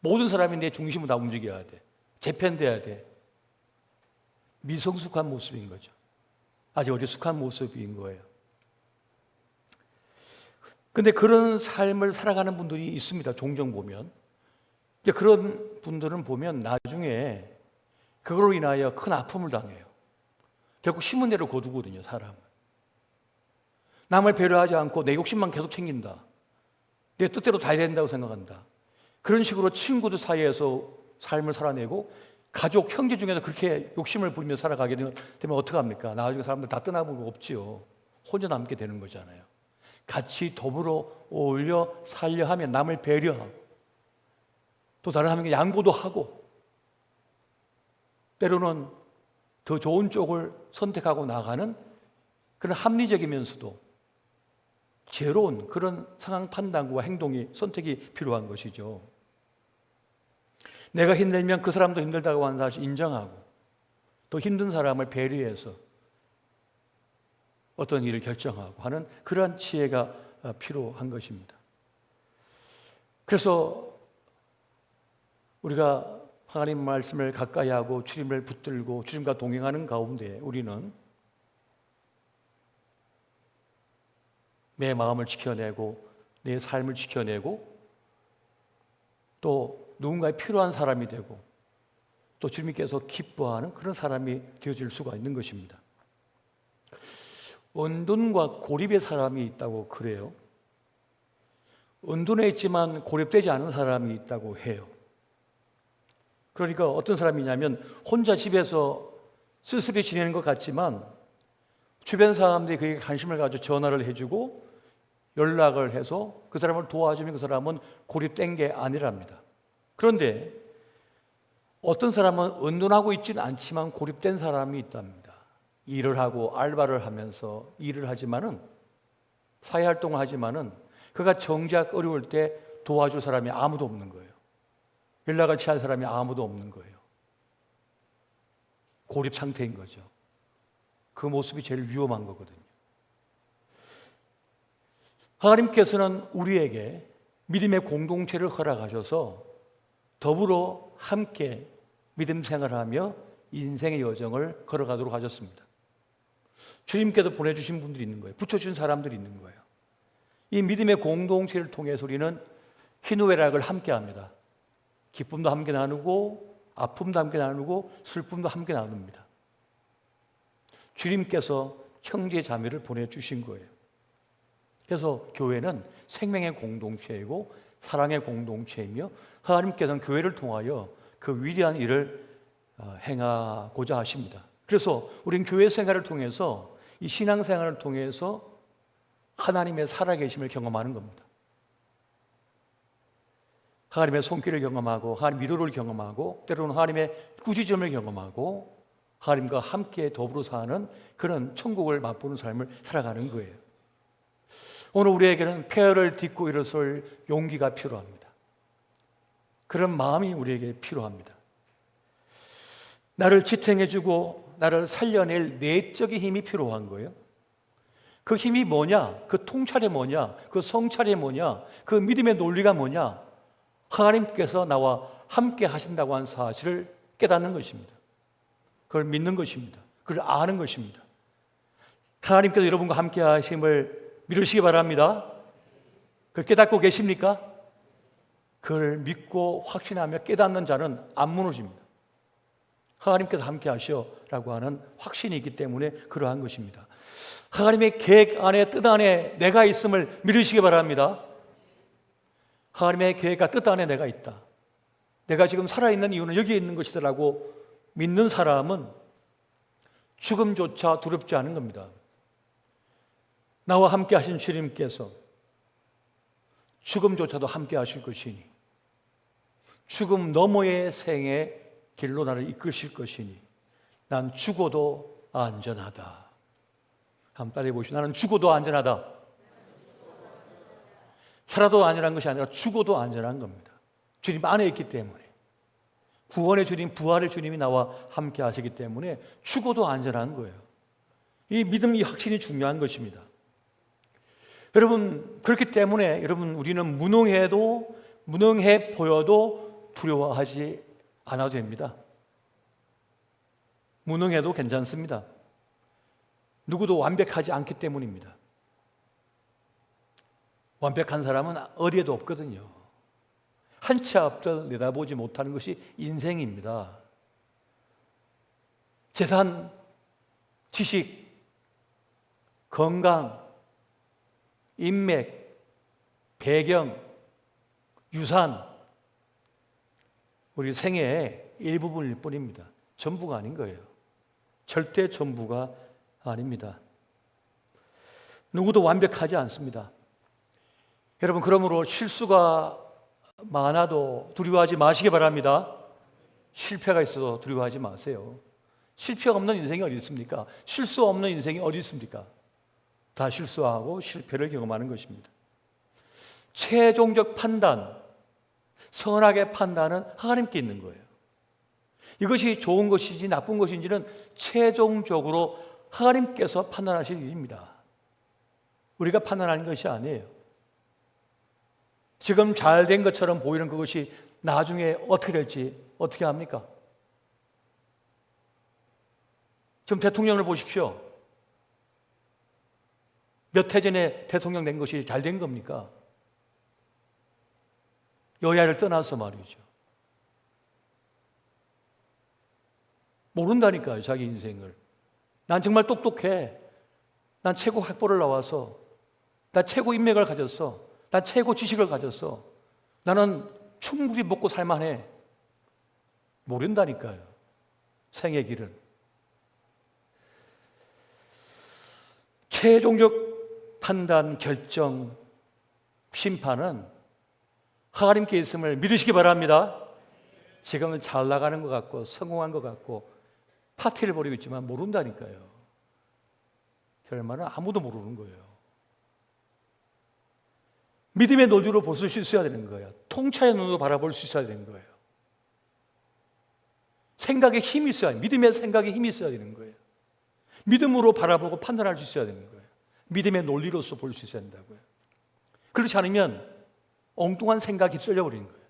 모든 사람이 내 중심으로 다 움직여야 돼. 재편돼야 돼. 미성숙한 모습인 거죠. 아직 어리숙한 모습인 거예요. 근데 그런 삶을 살아가는 분들이 있습니다. 종종 보면. 이제 그런 분들은 보면 나중에 그걸로 인하여 큰 아픔을 당해요. 결국 심은 대로 거두거든요, 사람은. 남을 배려하지 않고 내 욕심만 계속 챙긴다. 내 뜻대로 다 해야 된다고 생각한다. 그런 식으로 친구들 사이에서 삶을 살아내고 가족, 형제 중에서 그렇게 욕심을 부리며 살아가게 되면 어떡합니까? 나중에 사람들 다 떠나보고 없지요. 혼자 남게 되는 거잖아요. 같이 더불어 어울려 살려 하면 남을 배려하고 또 다른 한명에게 양보도 하고 때로는 더 좋은 쪽을 선택하고 나가는 그런 합리적이면서도 지혜로운 그런 상황 판단과 행동이 선택이 필요한 것이죠. 내가 힘들면 그 사람도 힘들다고 하는 사실 인정하고 또 힘든 사람을 배려해서 어떤 일을 결정하고 하는 그러한 지혜가 필요한 것입니다. 그래서 우리가 하나님 말씀을 가까이 하고 주님을 붙들고 주님과 동행하는 가운데 우리는 내 마음을 지켜내고 내 삶을 지켜내고 또 누군가의 필요한 사람이 되고 또 주님께서 기뻐하는 그런 사람이 되어질 수가 있는 것입니다. 은둔과 고립의 사람이 있다고 그래요. 은둔해 있지만 고립되지 않은 사람이 있다고 해요. 그러니까 어떤 사람이냐면 혼자 집에서 쓸쓸히 지내는 것 같지만 주변 사람들이 그에게 관심을 가지고 전화를 해주고 연락을 해서 그 사람을 도와주면 그 사람은 고립된 게 아니랍니다. 그런데 어떤 사람은 은둔하고 있지는 않지만 고립된 사람이 있답니다. 일을 하고 알바를 하면서 일을 하지만은 사회활동을 하지만은 그가 정작 어려울 때 도와줄 사람이 아무도 없는 거예요. 연락을 취할 사람이 아무도 없는 거예요. 고립 상태인 거죠. 그 모습이 제일 위험한 거거든요. 하나님께서는 우리에게 믿음의 공동체를 허락하셔서 더불어 함께 믿음 생활하며 인생의 여정을 걸어가도록 하셨습니다. 주님께서 보내주신 분들이 있는 거예요. 붙여준 사람들이 있는 거예요. 이 믿음의 공동체를 통해서 우리는 희노애락을 함께 합니다. 기쁨도 함께 나누고 아픔도 함께 나누고 슬픔도 함께 나눕니다. 주님께서 형제 자매를 보내주신 거예요. 그래서 교회는 생명의 공동체이고 사랑의 공동체이며 하나님께서는 교회를 통하여 그 위대한 일을 행하고자 하십니다. 그래서 우리는 교회 생활을 통해서 이 신앙생활을 통해서 하나님의 살아계심을 경험하는 겁니다. 하나님의 손길을 경험하고 하나님 위로를 경험하고 때로는 하나님의 꾸짖음을 경험하고 하나님과 함께 더불어 사는 그런 천국을 맛보는 삶을 살아가는 거예요. 오늘 우리에게는 폐허를 딛고 일어설 용기가 필요합니다. 그런 마음이 우리에게 필요합니다. 나를 지탱해주고 나를 살려낼 내적인 힘이 필요한 거예요. 그 힘이 뭐냐? 그 통찰이 뭐냐? 그 성찰이 뭐냐? 그 믿음의 논리가 뭐냐? 하나님께서 나와 함께 하신다고 한 사실을 깨닫는 것입니다. 그걸 믿는 것입니다. 그걸 아는 것입니다. 하나님께서 여러분과 함께 하심을 믿으시기 바랍니다. 그걸 깨닫고 계십니까? 그걸 믿고 확신하며 깨닫는 자는 안 무너집니다. 하나님께서 함께 하시오라고 하는 확신이 있기 때문에 그러한 것입니다. 하나님의 계획 안에 뜻 안에 내가 있음을 믿으시기 바랍니다. 하나님의 계획과 뜻 안에 내가 있다. 내가 지금 살아있는 이유는 여기에 있는 것이다라고 믿는 사람은 죽음조차 두렵지 않은 겁니다. 나와 함께 하신 주님께서 죽음조차도 함께 하실 것이니 죽음 너머의 생의 길로 나를 이끄실 것이니 난 죽어도 안전하다. 한번 따라해 보시죠. 나는 죽어도 안전하다. 살아도 안전한 것이 아니라 죽어도 안전한 겁니다. 주님 안에 있기 때문에 구원의 주님, 부활의 주님이 나와 함께 하시기 때문에 죽어도 안전한 거예요. 이 믿음, 이 확신이 중요한 것입니다. 여러분, 그렇기 때문에 여러분 우리는 무능해 보여도 두려워하지 않아도 됩니다. 무능해도 괜찮습니다. 누구도 완벽하지 않기 때문입니다. 완벽한 사람은 어디에도 없거든요. 한 치 앞을 내다보지 못하는 것이 인생입니다. 재산, 지식, 건강, 인맥, 배경, 유산, 우리 생애의 일부분일 뿐입니다. 전부가 아닌 거예요. 절대 전부가 아닙니다. 누구도 완벽하지 않습니다. 여러분, 그러므로 실수가 많아도 두려워하지 마시기 바랍니다. 실패가 있어도 두려워하지 마세요. 실패 없는 인생이 어디 있습니까? 실수 없는 인생이 어디 있습니까? 다 실수하고 실패를 경험하는 것입니다. 최종적 판단, 선악의 판단은 하나님께 있는 거예요. 이것이 좋은 것인지 나쁜 것인지는 최종적으로 하나님께서 판단하실 일입니다. 우리가 판단하는 것이 아니에요. 지금 잘 된 것처럼 보이는 그것이 나중에 어떻게 될지 어떻게 합니까? 지금 대통령을 보십시오. 몇 해 전에 대통령 된 것이 잘 된 겁니까? 여야를 떠나서 말이죠. 모른다니까요, 자기 인생을. 난 정말 똑똑해. 난 최고 학벌을 나와서. 난 최고 인맥을 가졌어. 난 최고 지식을 가졌어. 나는 충분히 먹고 살만해. 모른다니까요, 생의 길은. 최종적 판단, 결정, 심판은 하나님께 있음을 믿으시기 바랍니다. 지금은 잘 나가는 것 같고 성공한 것 같고 파티를 벌이고 있지만 모른다니까요. 결말은 아무도 모르는 거예요. 믿음의 논리로 볼 수 있어야 되는 거예요. 통찰의 눈으로 바라볼 수 있어야 되는 거예요. 생각에 힘이 있어야, 믿음의 생각에 힘이 있어야 되는 거예요. 믿음으로 바라보고 판단할 수 있어야 되는 거예요. 믿음의 논리로서 볼 수 있어야 된다고요. 그렇지 않으면 엉뚱한 생각이 휩쓸려 버리는 거예요.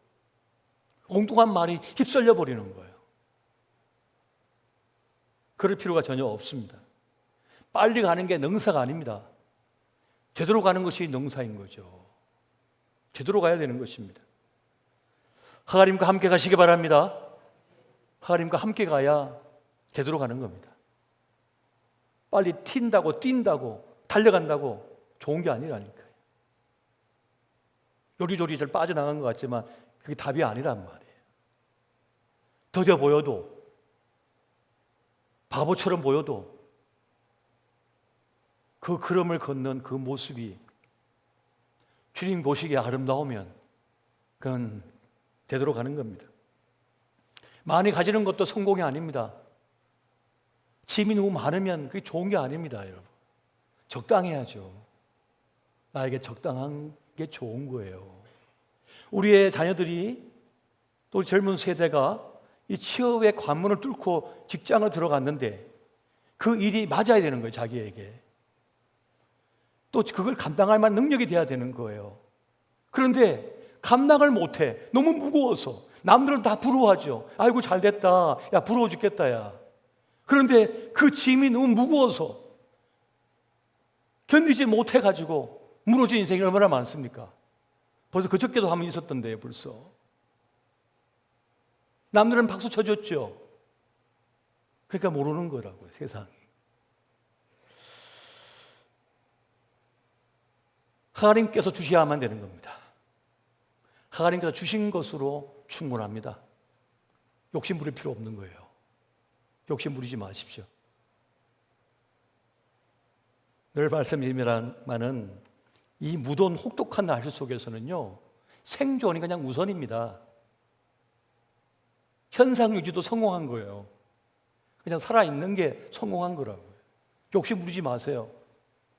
엉뚱한 말이 휩쓸려 버리는 거예요. 그럴 필요가 전혀 없습니다. 빨리 가는 게 능사가 아닙니다. 제대로 가는 것이 농사인 거죠. 제대로 가야 되는 것입니다. 하나님과 함께 가시기 바랍니다. 하나님과 함께 가야 제대로 가는 겁니다. 빨리 튄다고 뛴다고 달려간다고 좋은 게 아니라니까요. 요리조리 잘 빠져나간 것 같지만 그게 답이 아니란 말이에요. 더뎌 보여도, 바보처럼 보여도 그 걸음을 걷는 그 모습이 주님 보시기에 아름다우면 그건 제대로 가는 겁니다. 많이 가지는 것도 성공이 아닙니다. 짐이 너무 많으면 그게 좋은 게 아닙니다, 여러분. 적당해야죠. 나에게 적당한 게 좋은 거예요. 우리의 자녀들이 또 젊은 세대가 이 취업의 관문을 뚫고 직장을 들어갔는데 그 일이 맞아야 되는 거예요, 자기에게. 또 그걸 감당할 만한 능력이 돼야 되는 거예요. 그런데 감당을 못해. 너무 무거워서. 남들은 다 부러워하죠. 아이고 잘 됐다. 야 부러워 죽겠다 야. 그런데 그 짐이 너무 무거워서 견디지 못해가지고 무너진 인생이 얼마나 많습니까? 벌써 그저께도 한 번 있었던데요, 벌써. 남들은 박수 쳐줬죠. 그러니까 모르는 거라고요, 세상이. 하나님께서 주셔야만 되는 겁니다. 하나님께서 주신 것으로 충분합니다. 욕심 부릴 필요 없는 거예요. 욕심 부리지 마십시오. 늘 말씀드리지만은 이 무더운 혹독한 날씨 속에서는요, 생존이 그냥 우선입니다. 현상 유지도 성공한 거예요. 그냥 살아있는 게 성공한 거라고요. 욕심 부리지 마세요.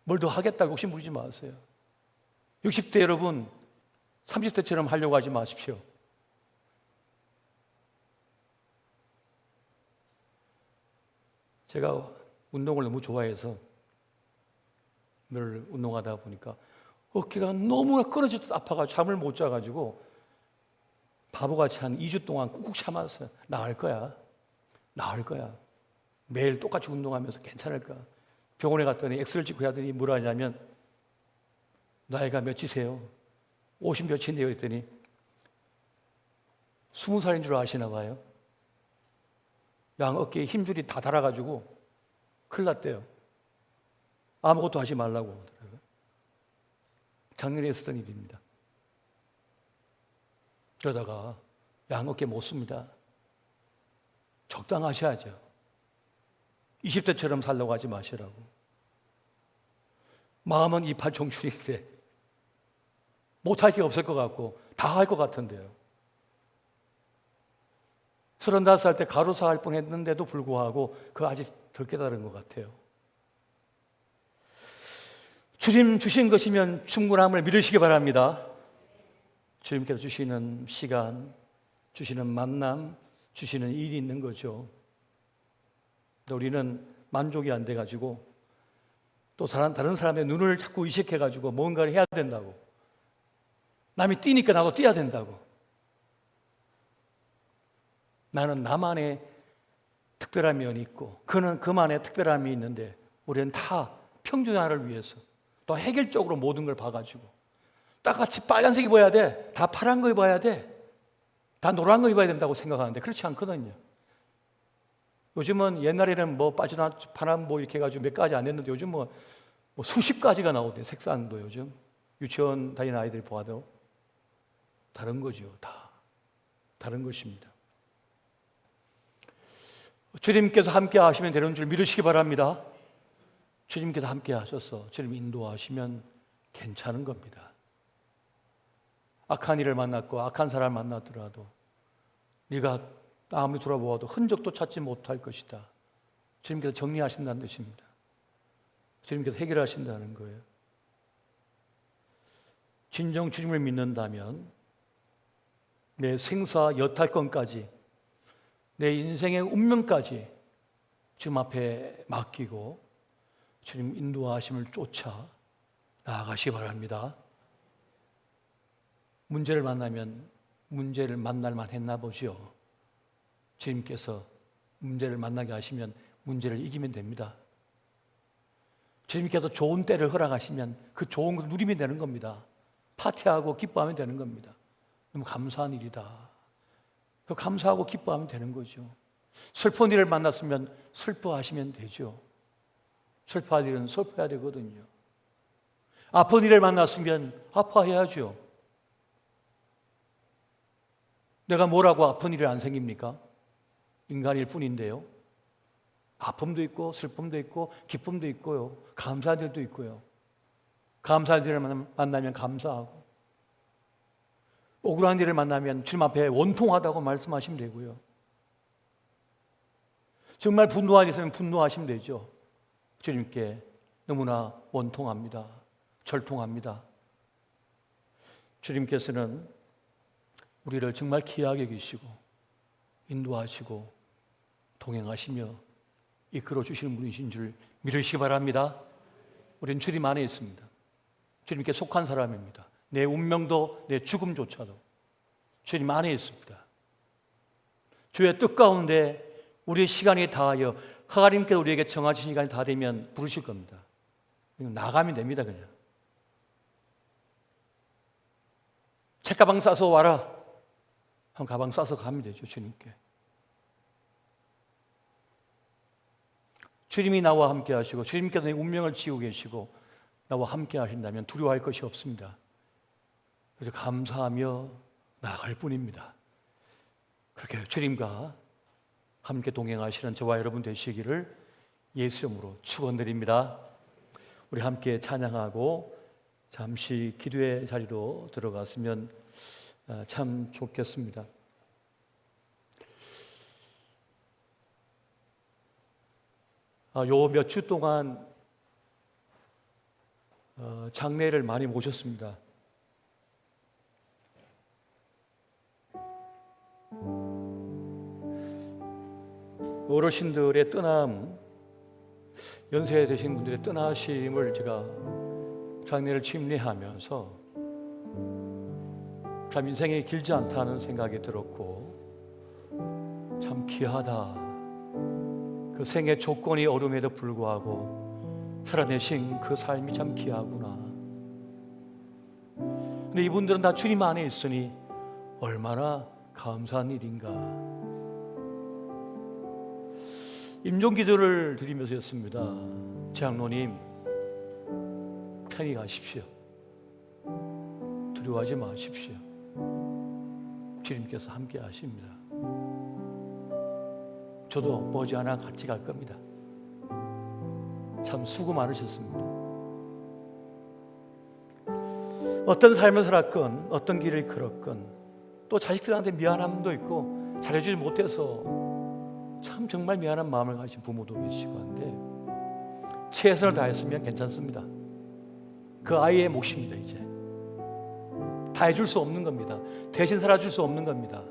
뭘 더 하겠다고 욕심 부리지 마세요. 60대 여러분, 30대처럼 하려고 하지 마십시오. 제가 운동을 너무 좋아해서 늘 운동하다 보니까 어깨가 너무나 끊어지듯 아파가지고 잠을 못 자가지고 바보같이 한 2주 동안 꾹꾹 참았어요. 나을 거야. 나을 거야. 매일 똑같이 운동하면서 괜찮을까. 병원에 갔더니 엑스를 찍고 하더니 뭐라 하냐면 나이가 몇이세요? 50 몇인데요 했더니 20살인 줄 아시나 봐요. 양 어깨에 힘줄이 다 달아가지고 큰일 났대요. 아무것도 하지 말라고 하더라고요. 작년에 있었던 일입니다. 그러다가 양 어깨 못 씁니다. 적당하셔야죠. 20대처럼 살려고 하지 마시라고. 마음은 이팔 청춘인데 못할 게 없을 것 같고 다 할 것 같은데요. 35살 때 가로사 할 뻔했는데도 불구하고 그 아직 덜 깨달은 것 같아요. 주님 주신 것이면 충분함을 믿으시기 바랍니다. 주님께서 주시는 시간, 주시는 만남, 주시는 일이 있는 거죠. 우리는 만족이 안 돼가지고 또 다른 사람의 눈을 자꾸 의식해가지고 뭔가를 해야 된다고. 남이 뛰니까 나도 뛰어야 된다고. 나는 나만의 특별한 면이 있고 그는 그만의 특별함이 있는데 우리는 다 평준화를 위해서 또 해결적으로 모든 걸 봐가지고 똑같이 빨간색 입어야 돼. 다 파란 거 입어야 돼. 다 노란 거 입어야 된다고 생각하는데 그렇지 않거든요. 요즘은 옛날에는 뭐 빠지나 파란 뭐 이렇게 해가지고 몇 가지 안 했는데 요즘 뭐 수십 가지가 나오대요. 색상도 요즘 유치원 다니는 아이들 보아도 다른 거죠. 다 다른 것입니다. 주님께서 함께 하시면 되는 줄 믿으시기 바랍니다. 주님께서 함께 하셔서 주님 인도하시면 괜찮은 겁니다. 악한 일을 만났고 악한 사람을 만났더라도 네가 아무리 돌아보아도 흔적도 찾지 못할 것이다. 주님께서 정리하신다는 뜻입니다. 주님께서 해결하신다는 거예요. 진정 주님을 믿는다면 내 생사 여탈권까지 내 인생의 운명까지 주님 앞에 맡기고 주님 인도하심을 쫓아 나아가시기 바랍니다. 문제를 만나면 문제를 만날만 했나 보죠. 주님께서 문제를 만나게 하시면 문제를 이기면 됩니다. 주님께서 좋은 때를 허락하시면 그 좋은 걸 누리면 되는 겁니다. 파티하고 기뻐하면 되는 겁니다. 너무 감사한 일이다. 감사하고 기뻐하면 되는 거죠. 슬픈 일을 만났으면 슬퍼하시면 되죠. 슬퍼할 일은 슬퍼해야 되거든요. 아픈 일을 만났으면 아파해야죠. 내가 뭐라고 아픈 일이 안 생깁니까? 인간일 뿐인데요. 아픔도 있고 슬픔도 있고 기쁨도 있고요. 감사할 일도 있고요. 감사할 일을 만나면 감사하고, 억울한 일을 만나면 주님 앞에 원통하다고 말씀하시면 되고요. 정말 분노할 일 있으면 분노하시면 되죠. 주님께 너무나 원통합니다. 절통합니다. 주님께서는 우리를 정말 귀하게 여기시고 인도하시고 동행하시며 이끌어 주시는 분이신 줄 믿으시기 바랍니다. 우리는 주님 안에 있습니다. 주님께 속한 사람입니다. 내 운명도 내 죽음조차도 주님 안에 있습니다. 주의 뜻 가운데 우리의 시간이 다하여 하나님께서 우리에게 정하신 시간이 다 되면 부르실 겁니다. 나가면 됩니다. 그냥 책가방 싸서 와라 한 가방 싸서 가면 되죠. 주님께. 주님이 나와 함께 하시고 주님께서 내 운명을 지고 계시고 나와 함께 하신다면 두려워할 것이 없습니다. 그래서 감사하며 나아갈 뿐입니다. 그렇게 주님과 함께 동행하시는 저와 여러분 되시기를 예수 이름으로 축원드립니다. 우리 함께 찬양하고 잠시 기도의 자리로 들어갔으면 참 좋겠습니다. 요 몇 주 동안 장례를 많이 모셨습니다. 어르신들의 떠남, 연세 되신 분들의 떠나심을 제가 장례를 침례하면서 참 인생이 길지 않다는 생각이 들었고, 참 귀하다. 그 생의 조건이 어려움에도 불구하고 살아내신 그 삶이 참 귀하구나. 근데 이분들은 다 주님 안에 있으니 얼마나 감사한 일인가. 임종기도를 드리면서였습니다. 장로님, 편히 가십시오. 두려워하지 마십시오. 주님께서 함께 하십니다. 저도 머지않아 같이 갈 겁니다. 참 수고 많으셨습니다. 어떤 삶을 살았건 어떤 길을 걸었건 또 자식들한테 미안함도 있고 잘해주지 못해서 참 정말 미안한 마음을 가진 부모도 계시고 한데 최선을 다했으면 괜찮습니다. 그 아이의 몫입니다. 이제 다 해줄 수 없는 겁니다. 대신 살아줄 수 없는 겁니다.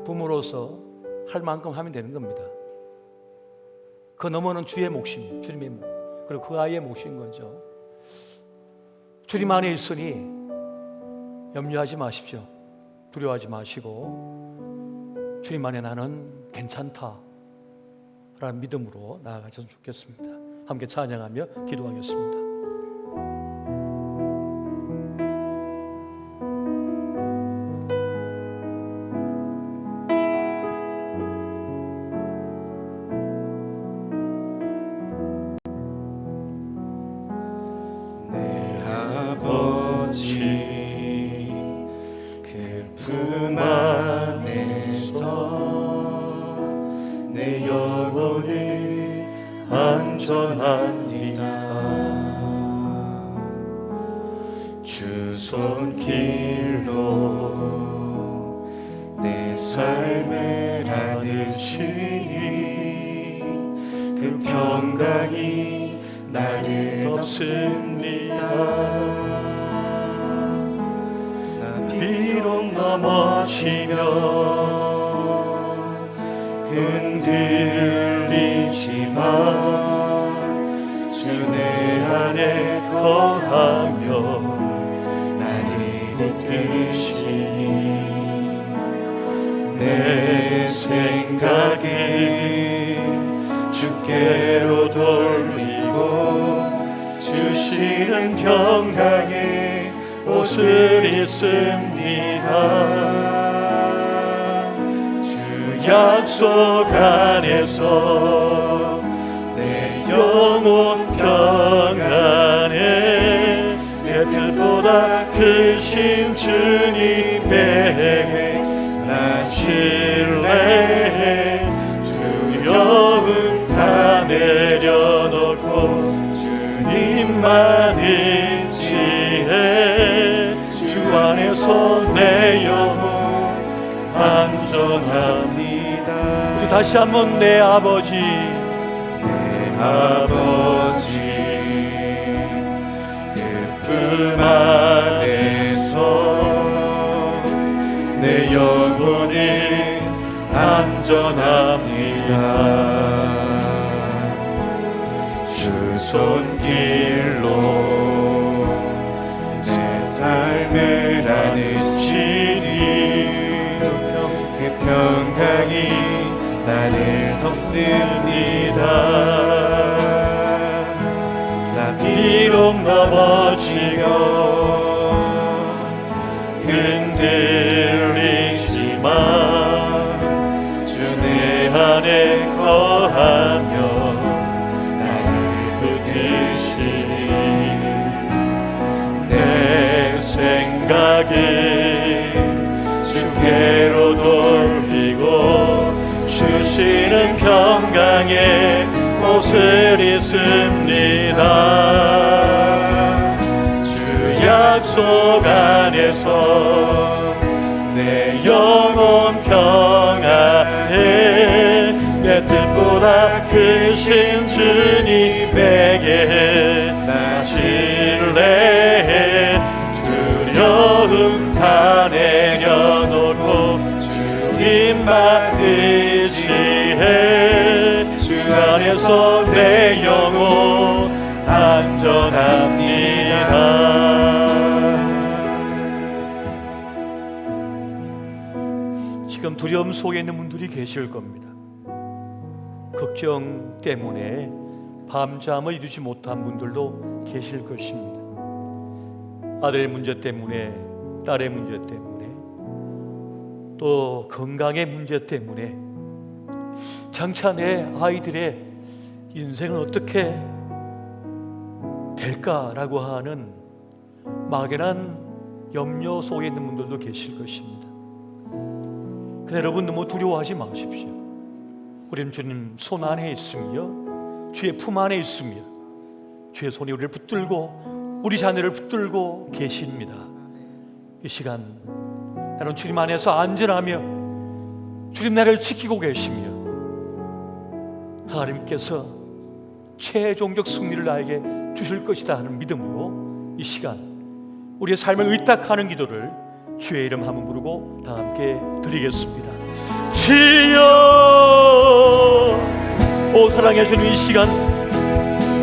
부모로서 할 만큼 하면 되는 겁니다. 그 너머는 주의 몫입니다. 주님의 몫. 그리고 그 아이의 몫인 거죠. 주님 안에 있으니 염려하지 마십시오. 두려워하지 마시고 주님 안에 나는 괜찮다 라는 믿음으로 나아가셨으면 좋겠습니다. 함께 찬양하며 기도하겠습니다. 품 안에서 내 영혼은 안전합니다. 주 손길로 내 삶을 안으시니 그 평강이 나를 덮습니다. 비록 넘어지면 흔들리지만 주 내 안에 거하며 나를 이끄시니 내 생각을 주께로 돌리고 내려놓고 주시는 평강의 옷을 입습니다. 주 약속 안에서 내 영혼 평안에 내 뜻보다 크신 주님의 나 신뢰해. 두려움 다 내려놓고 주님만 의지해. 주 안에서 내 영혼 안전합니다. 우리 다시 한번 내 아버지, 내 아버지 그 품 안에서 내 영혼이 안전합니다. 주 손길로 내 삶을 안으시니 그 평강이 나를 덮습니다. 나 비록 넘어지며 흔들리지만 주 내 안에 거하며 나를 붙드시니 내 생각은 주께로 돌리고 주시는 평강의 옷을 입습니다. 주 약속 안에서 내 영혼 평안해. 내 뜻보다 크신 주님에게 나 신뢰해. 두려움 다 내려놓고 주님만 의지해. 주 안에서 내 영혼 안전합니다. 지금 두려움 속에 있는 분들이 계실 겁니다. 걱정 때문에 밤잠을 이루지 못한 분들도 계실 것입니다. 아들의 문제 때문에, 딸의 문제 때문에, 또 건강의 문제 때문에 장차 내 아이들의 인생은 어떻게 될까라고 하는 막연한 염려 속에 있는 분들도 계실 것입니다. 근데 여러분, 너무 두려워하지 마십시오. 우리는 주님 손 안에 있으며 주의 품 안에 있으며 주의 손이 우리를 붙들고 우리 자녀를 붙들고 계십니다. 이 시간 나는 주님 안에서 안전하며 주님 나를 지키고 계시며 하나님께서 최종적 승리를 나에게 주실 것이다 하는 믿음으로 이 시간 우리의 삶을 의탁하는 기도를 주의 이름 한번 부르고 다 함께 드리겠습니다. 주여, 오 사랑의 주님, 이 시간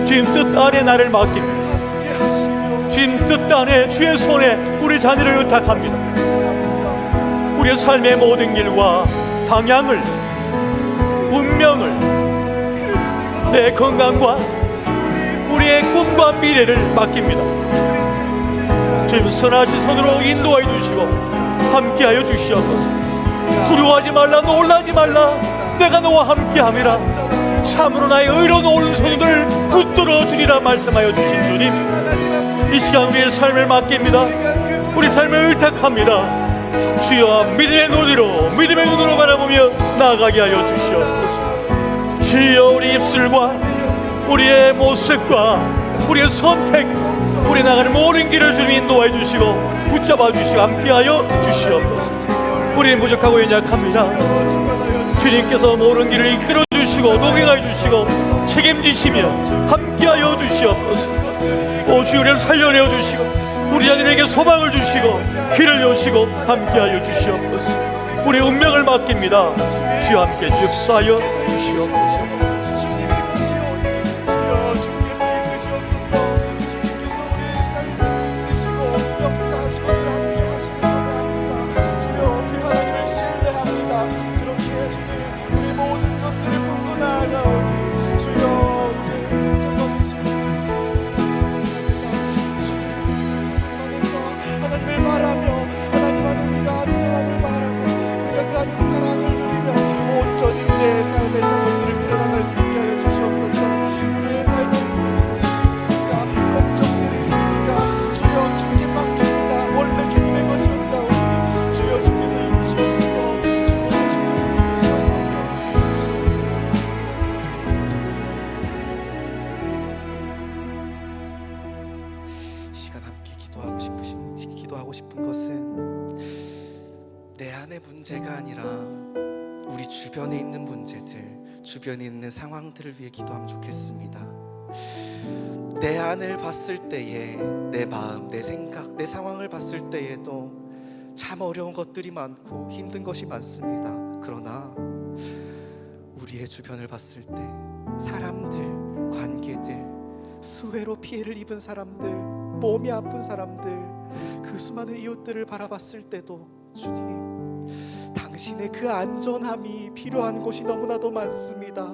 주님 뜻 안에 나를 맡깁니다. 주님 뜻 안에 주의 손에 우리 자녀를 의탁합니다. 우리의 삶의 모든 길과 방향을, 운명을, 내 건강과 우리의 꿈과 미래를 맡깁니다. 주님 선하신 손으로 인도하여 주시고 함께하여 주시옵소서. 두려워하지 말라, 놀라지 말라, 내가 너와 함께함이라. 참으로 나의 의로운 오른손을 붙들어 주리라 말씀하여 주신 주님, 이 시간 우리의 삶을 맡깁니다. 우리 삶을 의탁합니다. 주여, 믿음의 눈으로 바라보며 나아가게 하여 주시옵소서. 주여, 우리 입술과 우리의 모습과 우리의 선택, 우리 나가는 모든 길을 주님 인도하여 주시고 붙잡아 주시고 함께하여 주시옵소서. 우리는 부족하고 연약합니다. 주님께서 모든 길을 이끌어 주시고 동행하여 주시고 책임지시며 함께하여 주시옵소서. 오 주, 우리를 살려내어 주시고 우리 자녀에게 소망을 주시고 길을 여시고 함께하여 주시옵소서. 우리의 운명을 맡깁니다. 주여 함께 역사하여 주시옵소서. 우리 모든 것들을 품고 나아가오니 주여, 우리의 정말 있는 문제들, 주변에 있는 상황들을 위해 기도하면 좋겠습니다. 내 안을 봤을 때에, 내 마음, 내 생각, 내 상황을 봤을 때에도 참 어려운 것들이 많고 힘든 것이 많습니다. 그러나 우리의 주변을 봤을 때 사람들, 관계들, 수해로 피해를 입은 사람들, 몸이 아픈 사람들, 그 수많은 이웃들을 바라봤을 때도 주님, 당신의 그 안전함이 필요한 곳이 너무나도 많습니다.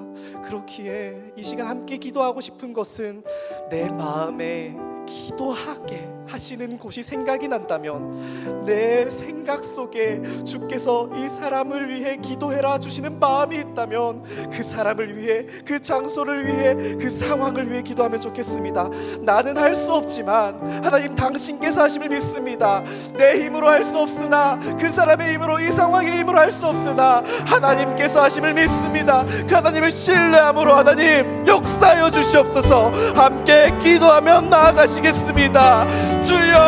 그렇기에 이 시간 함께 기도하고 싶은 것은 내 마음에 기도하게 하시는 곳이 생각이 난다면, 내 생각 속에 주께서 이 사람을 위해 기도해라 주시는 마음이 있다면, 그 사람을 위해, 그 장소를 위해, 그 상황을 위해 기도하면 좋겠습니다. 나는 할 수 없지만 하나님 당신께서 하심을 믿습니다. 내 힘으로 할 수 없으나, 그 사람의 힘으로, 이 상황의 힘으로 할 수 없으나 하나님께서 하심을 믿습니다. 그 하나님을 신뢰함으로 하나님 역사하여 주시옵소서. 함께 기도하며 나아가시겠습니다. 주여,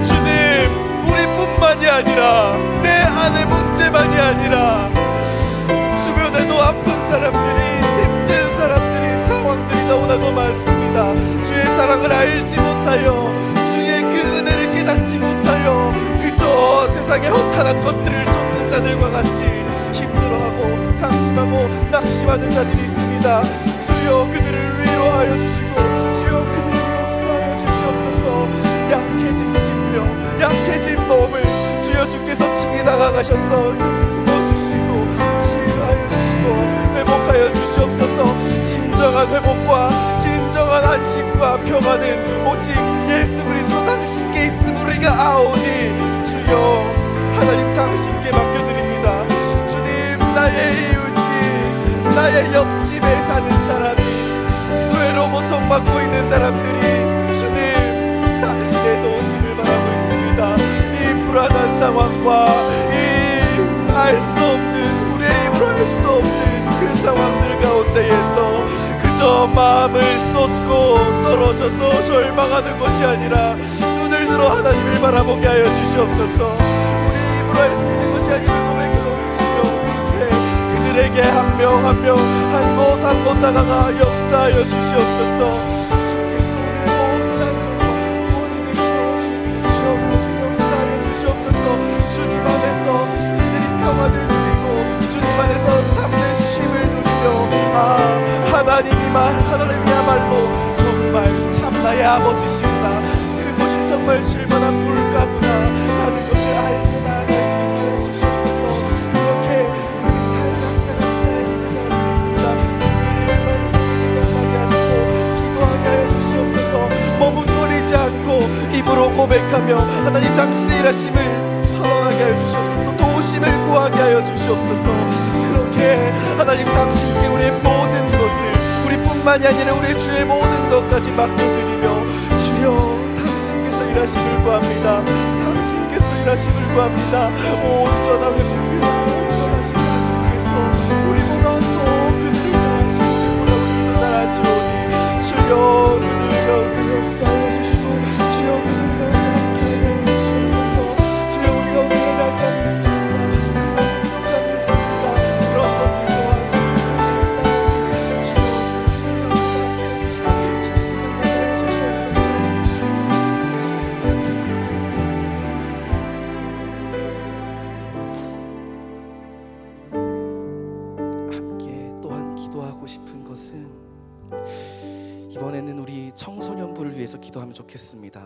주님, 우리뿐만이 아니라 내 안의 문제만이 아니라 주변에도 아픈 사람들이, 힘든 사람들이, 상황들이 너무나도 많습니다. 주의 사랑을 알지 못하여, 주의 그 은혜를 깨닫지 못하여 그저 세상의 허탄한 것들을 쫓는 자들과 같이 힘들어하고 상심하고 낙심하는 자들이 있습니다. 주여, 그들을 위로하여 주시고, 주여, 그들을 역사하여 주시옵소서. 약해진 심령, 약해진 몸을 주여 주께서 친히 다가가셔서 품어주시고 치유하여 주시고 회복하여 주시옵소서. 진정한 회복과 진정한 안식과 평안은 오직 예수 그리스도 당신께 있음 우리가 아오니, 주여, 하나님 당신께 맡겨드립니다. 주님, 나의 이웃이, 나의 옆집에 사는 사람이, 수해로 고통받고 있는 사람들이 주님 당신의 도우심을 바라고 있습니다. 이 불안한 상황과 이 알 수 없는, 우리의 힘으로 할 수 없는 그 상황들 가운데에서 그저 마음을 쏟고 떨어져서 절망하는 것이 아니라 눈을 들어 하나님을 바라보게 하여 주시옵소서. 우리 힘으로 할 수 있는 것이 아니라 고백으로 주여, 그들에게 한 명 한 명, 한 곳 한 곳 다가가 역사하여 주시옵소서. 주께서 우리의 모든 안으로 모든 되시오니 주여, 그렇게 역사하여 주시옵소서. 주님 안에서 그들이 평안을 누리고 주님 안에서 참된 쉼을 누리며, 하나님이야말로 정말 참나의 아버지시구나, 그곳이 정말 쉴만한 물가구나 하는 것을 알게 나아갈 수 있게 해주시옵소서. 이렇게 우리 살각자각자에 있는 사람들이 있습니다. 그들을 머릿속에 생각나게 하시고 기도하게 하여 주시옵소서. 머뭇거리지 않고 입으로 고백하며 하나님 당신의 일하심을 선언하게 하여 주시옵소서. 도우심을 구하게 하여 주시옵소서. 그렇게 하나님 당신께 우리의 모든 것을, 우리뿐만이 아니라 우리 주의 모든 것까지 맡겨드리며, 주여, 당신께서 일하심을 구합니다. 당신께서 일하심을 구합니다. 온전한 회복과 온전하신 당신께서 우리보다 더 그들이 잘하시고 우리보다 우리도 잘하시오니, 주여, 그들 가운데 역사하여 주시고, 주여, 그들 가운데 함께하여 주시옵소서. 주여, 우리 가운데 약함이 있습니까? 우리가 부족함이 있습니까? 그런 것들 또한 주여, 함께 또한 기도하고 싶은 것은, 이번에는 우리 청소년부를 위해서 기도하면 좋겠습니다.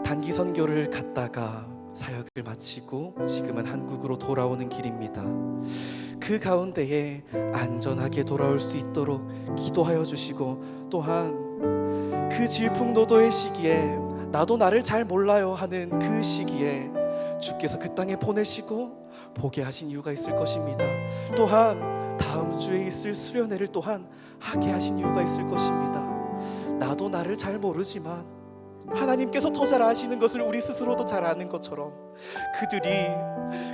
단기 선교를 갔다가 사역을 마치고 지금은 한국으로 돌아오는 길입니다. 그 가운데에 안전하게 돌아올 수 있도록 기도하여 주시고, 또한 그 질풍노도의 시기에 나도 나를 잘 몰라요 하는 그 시기에 주께서 그 땅에 보내시고 보게 하신 이유가 있을 것입니다. 또한 다음 주에 있을 수련회를 또한 하게 하신 이유가 있을 것입니다. 나도 나를 잘 모르지만 하나님께서 더 잘 아시는 것을 우리 스스로도 잘 아는 것처럼, 그들이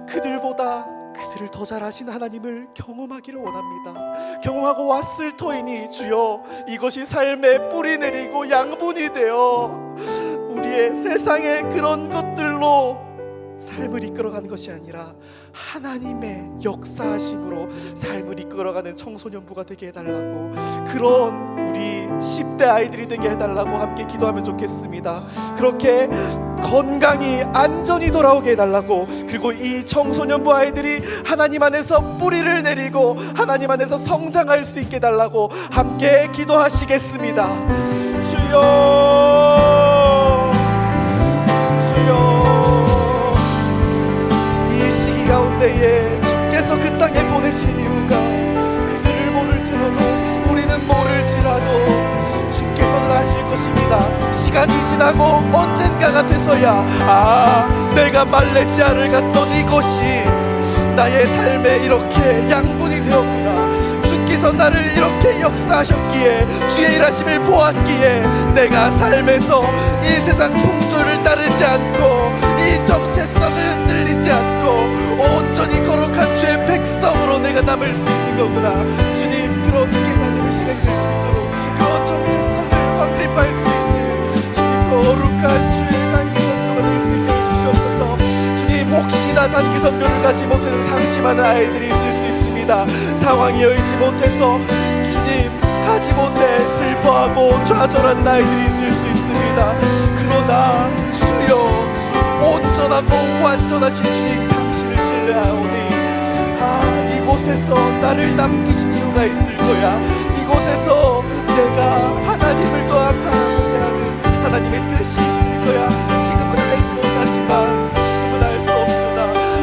그들보다 그들을 더 잘 아시는 하나님을 경험하기를 원합니다. 경험하고 왔을 터이니 주여, 이것이 삶의 뿌리 내리고 양분이 되어 우리의 세상의 그런 것들로 삶을 이끌어가는 것이 아니라 하나님의 역사하심으로 삶을 이끌어가는 청소년부가 되게 해달라고, 그런 우리 10대 아이들이 되게 해달라고 함께 기도하면 좋겠습니다. 그렇게 건강히 안전히 돌아오게 해달라고, 그리고 이 청소년부 아이들이 하나님 안에서 뿌리를 내리고 하나님 안에서 성장할 수 있게 해달라고 함께 기도하시겠습니다. 주여, 주여, 이 시기 가운데에 주께서 그 땅에 보내신 이유가 그들을 모를지라도, 우리는 모를지라도 주께서는 아실 것입니다. 시간이 지나고 언젠가가 돼서야 내가 말레이시아를 갔던 이곳이 나의 삶에 이렇게 양분이 되었구나, 주께서 나를 이렇게 역사하셨기에, 주의 일하심을 보았기에 내가 삶에서 이 세상 풍조를 따르지 않고 이 정체성을 흔들리지 않고 온전히 거룩한 주의 백성으로 내가 남을 수 있는 거구나. 주님, 그런 깨달음의 시간이 될 수 있도록, 그런 정체성을 확립할 수 있는 주님 거룩한 주의 단기 선교가 될 수 있게 해주시옵소서. 주님, 혹시나 단기 선교를 가지 못하는 상심하는 아이들이 있을 수 있습니다. 상황이 여의치 못해서 주님 가지 못해 슬퍼하고 좌절하는 아이들이 있을 수 있습니다. 그러나 주여, 온전하고 완전하신 주님 당신을 신뢰하오니 이곳에서 나를 남기신 이유가 있을 거야. 이곳에서 내가 하나님을 더 바라보게 하는 하나님의 뜻이 있을 거야. 지금은 알지 못하지만, 지금은 알 수 없으나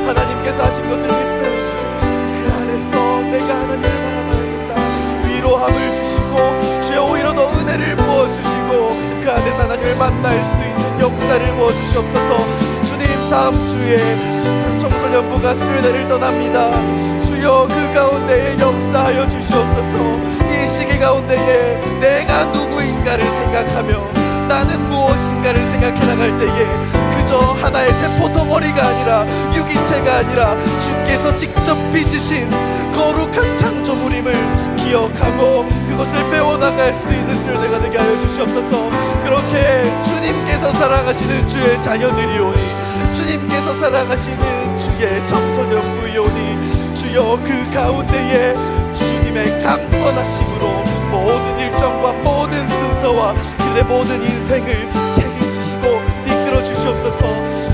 하나님께서 하신 것을 믿습니다. 그 안에서 내가 하나님을 바라봐야겠다. 위로함을 주시고 주여 오히려 더 은혜를 부어주시고 그 안에서 하나님을 만날 수 있는 역사를 부어주시옵소서. 주님, 다음 주에 청소년부가 수련회를 떠납니다. 주여, 그 가운데에 역사하여 주시옵소서. 이 시기 가운데에 내가 누구인가를 생각하며 나는 무엇인가를 생각해 나갈 때에 그저 하나의 세포 덩어리가 아니라, 유기체가 아니라 주께서 직접 빚으신 거룩한 창조물임을 기억하고 그것을 배워나갈 수 있는 수련회가 되게 하여 주시옵소서. 그렇게 주님께서 사랑하시는 주의 자녀들이오니, 주님께서 사랑하시는 주의 청소년부이오니, 주여 그 가운데에 주님의 강권하심으로 모든 일정과 모든 순서와 그의 모든 인생을 책임지시고 이끌어 주시옵소서.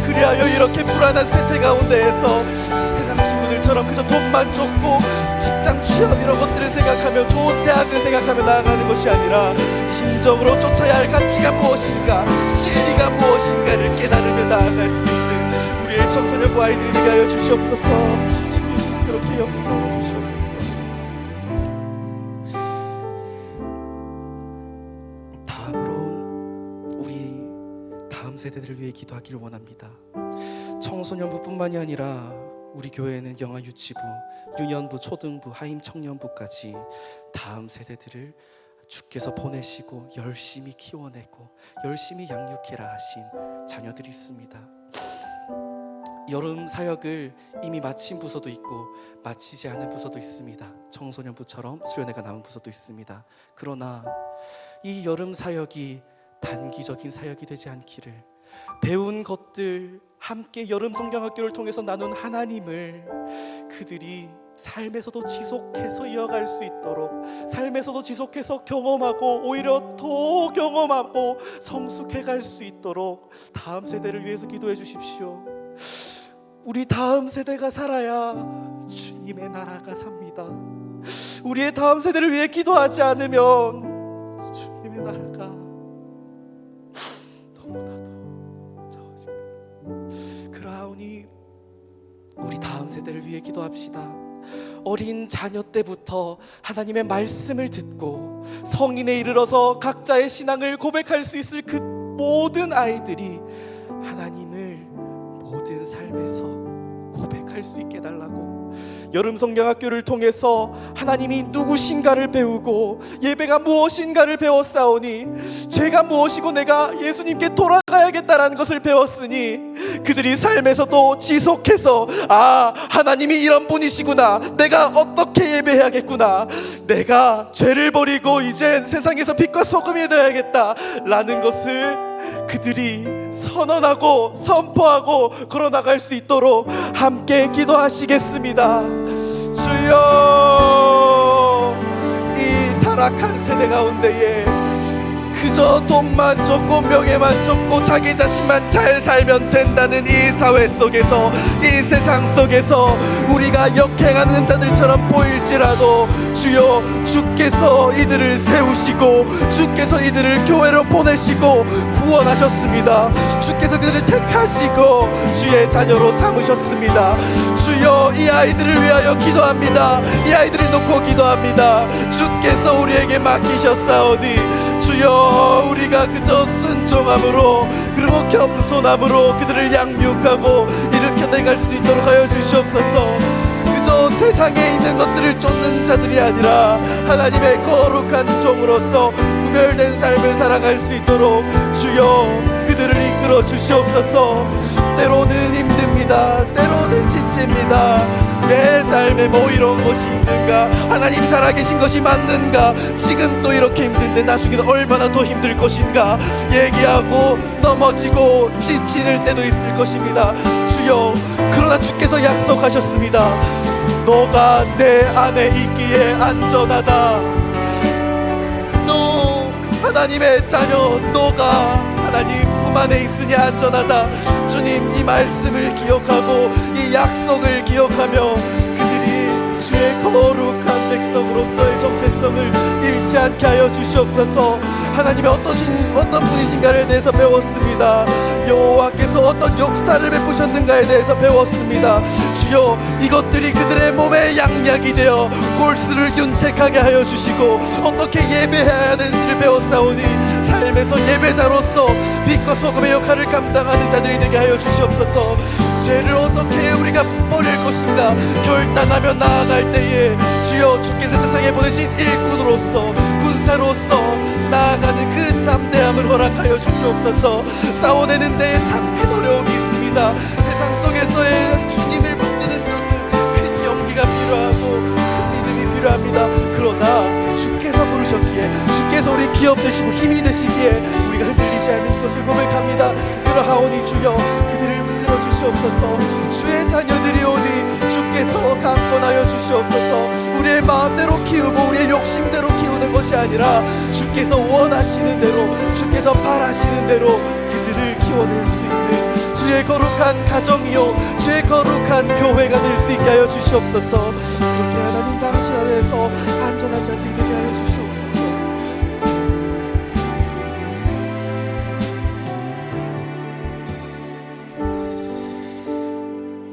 그리하여 이렇게 불안한 세태 가운데에서 세상 친구들처럼 그저 돈만 쫓고 직장 취업 이런 것들을 생각하며 좋은 대학을 생각하며 나아가는 것이 아니라 진정으로 쫓아야 할 가치가 무엇인가, 진리가 무엇인가를 깨달으며 나아갈 수 있는 우리의 청소년부 아이들이 되게 하여 주시옵소서. 주님, 그렇게 역사하여 주시옵소서. 다음으로 우리 다음 세대들을 위해 기도하기를 원합니다. 청소년부뿐만이 아니라 우리 교회에는 영아 유치부, 유년부, 초등부, 하임 청년부까지 다음 세대들을 주께서 보내시고 열심히 키워내고 열심히 양육해라 하신 자녀들이 있습니다. 여름 사역을 이미 마친 부서도 있고 마치지 않은 부서도 있습니다. 청소년부처럼 수련회가 남은 부서도 있습니다. 그러나 이 여름 사역이 단기적인 사역이 되지 않기를, 배운 것들 함께 여름 성경학교를 통해서 나눈 하나님을 그들이 삶에서도 지속해서 이어갈 수 있도록, 삶에서도 지속해서 경험하고 오히려 더 경험하고 성숙해 갈 수 있도록 다음 세대를 위해서 기도해 주십시오. 우리 다음 세대가 살아야 주님의 나라가 삽니다. 우리의 다음 세대를 위해 기도하지 않으면 주님의 나라가 너무나도 작아집니다. 그러하오니 우리 다음 세대를 위해 기도합시다. 어린 자녀 때부터 하나님의 말씀을 듣고 성인에 이르러서 각자의 신앙을 고백할 수 있을 그 모든 아이들이 하나님을 모든 삶에서 고백할 수 있게 해달라고, 여름 성경학교를 통해서 하나님이 누구신가를 배우고 예배가 무엇인가를 배웠사오니, 죄가 무엇이고 내가 예수님께 돌아가야겠다라는 것을 배웠으니 그들이 삶에서도 지속해서 하나님이 이런 분이시구나, 내가 어떻게 예배해야겠구나, 내가 죄를 버리고 이젠 세상에서 빛과 소금이 되어야겠다 라는 것을 그들이 선언하고 선포하고 걸어나갈 수 있도록 함께 기도하시겠습니다. 주여, 이 타락한 세대 가운데에 그저 돈만 쫓고 명예만 쫓고 자기 자신만 잘 살면 된다는 이 사회 속에서, 이 세상 속에서 우리가 역행하는 자들처럼 보일지라도 주여, 주께서 이들을 세우시고 주께서 이들을 교회로 보내시고 구원하셨습니다. 주께서 그들을 택하시고 주의 자녀로 삼으셨습니다. 주여, 이 아이들을 위하여 기도합니다. 이 아이들을 놓고 기도합니다. 주께서 우리에게 맡기셨사오니 주여, 우리가 그저 순종함으로 그리고 겸손함으로 그들을 양육하고 일으켜내갈 수 있도록 하여 주시옵소서. 그저 세상에 있는 것들을 쫓는 자들이 아니라 하나님의 거룩한 종으로서 구별된 삶을 살아갈 수 있도록 주여, 그들을 이끌어 주시옵소서. 때로는 힘듭니다. 때로는 지칩니다. 내 삶에 뭐 이런 것이 있는가? 하나님 살아계신 것이 맞는가? 지금 또 이렇게 힘든데 나중에는 얼마나 더 힘들 것인가? 얘기하고 넘어지고 지칠 때도 있을 것입니다. 주여, 그러나 주께서 약속하셨습니다. 너가 내 안에 있기에 안전하다. 너 하나님의 자녀, 너가 하나님 품 안에 있으니 안전하다. 주님, 이 말씀을 기억하고 이 약속을 기억하며 그들이 주의 거룩한 백성으로서의 정체성을 잃지 않게 하여 주시옵소서. 하나님의 어떤 분이신가를 대해서 배웠습니다. 여호와께서 어떤 역사를 베푸셨는가에 대해서 배웠습니다. 주여, 이것들이 그들의 몸에 양약이 되어 골수를 윤택하게 하여 주시고 어떻게 예배해야 되는지를 배웠사오니 삶에서 예배자로서 빛과 소금의 역할을 감당하는 자들이 되게 하여 주시옵소서. 죄를 어떻게 우리가 버릴 것인가 결단하며 나아갈 때에 주여, 주께서 세상에 보내신 일꾼으로서 군사로서 나아가는 그 담대함을 허락하여 주시옵소서. 싸워내는 데에 참 큰 어려움이 있습니다. 세상 속에서의 주님을 붙드는 것은 큰 용기가 필요하고 큰 믿음이 필요합니다. 그러나 주께서 부르셨기에, 주께서 우리 기업 되시고 힘이 되시기에 우리가 흔들리지 않는 것을 고백합니다. 그러하오니 주여, 그들을 붙들어 주시옵소서. 주의 자녀들이 오니 주께서 강권하여 주시옵소서. 우리의 마음대로 키우고 우리의 욕심대로 키우는 것이 아니라 주께서 원하시는 대로, 주께서 바라시는 대로 그들을 키워낼 수 있는 주의 거룩한 가정이요 주의 거룩한 교회가 될 수 있게 하여 주시옵소서. 그렇게 하나님 당신 안에서 안전한 자들이 되게 하여 주시옵소서.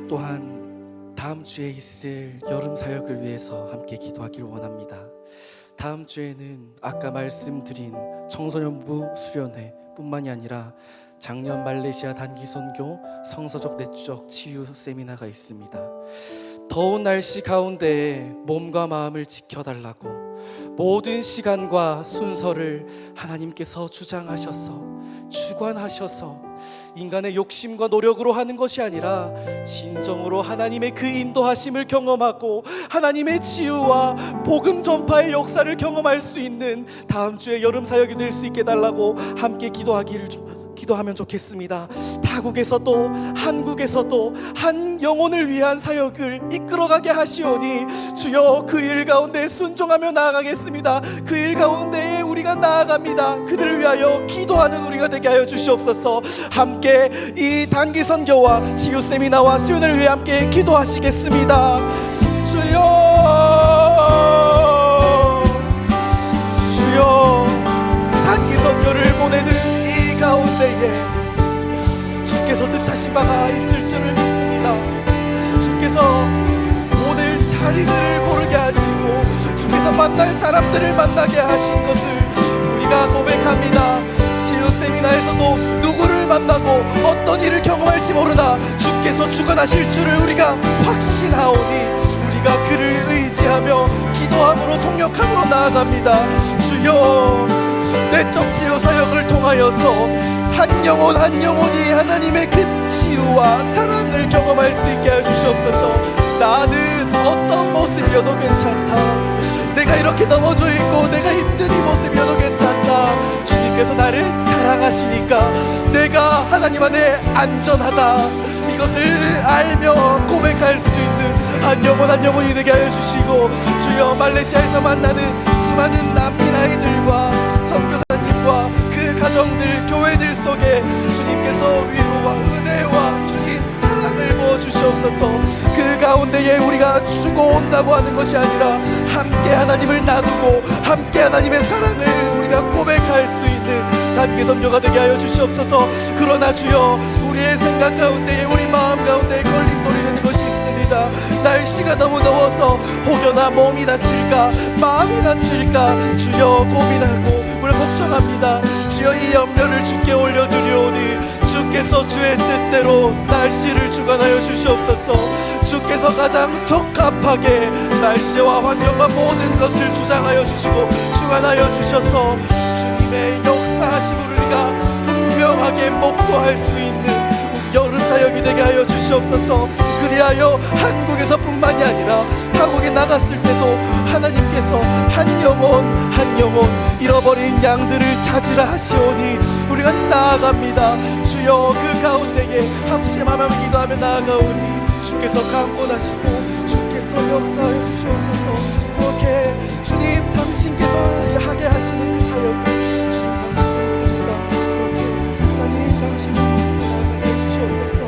또한 다음 주에 있을 여름 사역을 위해서 함께 기도하기를 원합니다. 다음 주에는 아까 말씀드린 청소년부 수련회 뿐만이 아니라 작년 말레이시아 단기 선교 성서적 내적 치유 세미나가 있습니다. 더운 날씨 가운데 몸과 마음을 지켜달라고 모든 시간과 순서를 하나님께서 주장하셔서 주관하셔서 인간의 욕심과 노력으로 하는 것이 아니라 진정으로 하나님의 그 인도하심을 경험하고 하나님의 치유와 복음 전파의 역사를 경험할 수 있는 다음 주에 여름 사역이 될 수 있게 달라고 함께 기도하면 좋겠습니다. 타국에서도 한국에서도 한 영혼을 위한 사역을 이끌어가게 하시오니 주여, 그 일 가운데 순종하며 나아가겠습니다. 그 일 가운데에 우리가 나아갑니다. 그들을 위하여 기도하는 우리가 되게 하여 주시옵소서. 함께 이 단기 선교와 치유 세미나와 수련을 위해 함께 기도하시겠습니다. 주여, 단기 선교를 보내는 가운데에 주께서 뜻하신 바가 있을 줄을 믿습니다. 주께서 오늘 자리들을 고르게 하시고 주께서 만날 사람들을 만나게 하신 것을 우리가 고백합니다. 치유 세미나에서도 누구를 만나고 어떤 일을 경험할지 모르나 주께서 주관하실 줄을 우리가 확신하오니 우리가 그를 의지하며 기도함으로 동력함으로 나아갑니다. 주여, 내적 치유 사역을 통하여서 한 영혼 한 영혼이 하나님의 그 치유와 사랑을 경험할 수 있게 하여 주시옵소서. 나는 어떤 모습이어도 괜찮다. 내가 이렇게 넘어져 있고 내가 힘든 이 모습이어도 괜찮다. 주님께서 나를 사랑하시고 사랑하시니까 내가 하나님 안에 안전하다, 이것을 알며 고백할 수 있는 한 영혼 한 영혼이 되게 하여 주시고, 주여 말레이시아에서 만나는 수많은 난민 아이들과 선교사님과 그 가정들, 교회들 속에 주님께서 위로와 은혜와 주님 사랑을 부어주시옵소서. 그 가운데에 우리가 죽어온다고 하는 것이 아니라 함께 하나님을 나누고 함께 하나님의 사랑을 우리가 고백할 수 있는 단기 선교가 되게 하여 주시옵소서. 그러나 주여, 우리의 생각 가운데에, 우리 마음 가운데에 걸림돌이 되는 것이 있습니다. 날씨가 너무 더워서 혹여나 몸이 다칠까 마음이 다칠까 주여 고민하고 우리가 걱정합니다. 주여, 이 염려를 주께 올려드리오니 주께서 주의 뜻대로 날씨를 주관하여 주시옵소서. 주께서 가장 적합하게 날씨와 환경과 모든 것을 주장하여 주시고 주관하여 주셔서 주님의 역사하심을 우리가 분명하게 목도할 수 있는 여름 사역이 되게 하여 주시옵소서. 그리하여 한국에서 뿐만이 아니라 타국에 나갔을 때도 하나님께서 한 영혼 한 영혼 잃어버린 양들을 찾으라 하시오니 우리가 나아갑니다. 주여, 그 가운데에 합심하며 기도하며 나아가오니 주께서 강권하시고 주께서 역사하여 주시옵소서. 그렇게 주님 당신께서 하게 하시는 그 사역을 주님 당신께로 드립니다. 그렇게 하나님 당신을 나아가게 주시옵소서.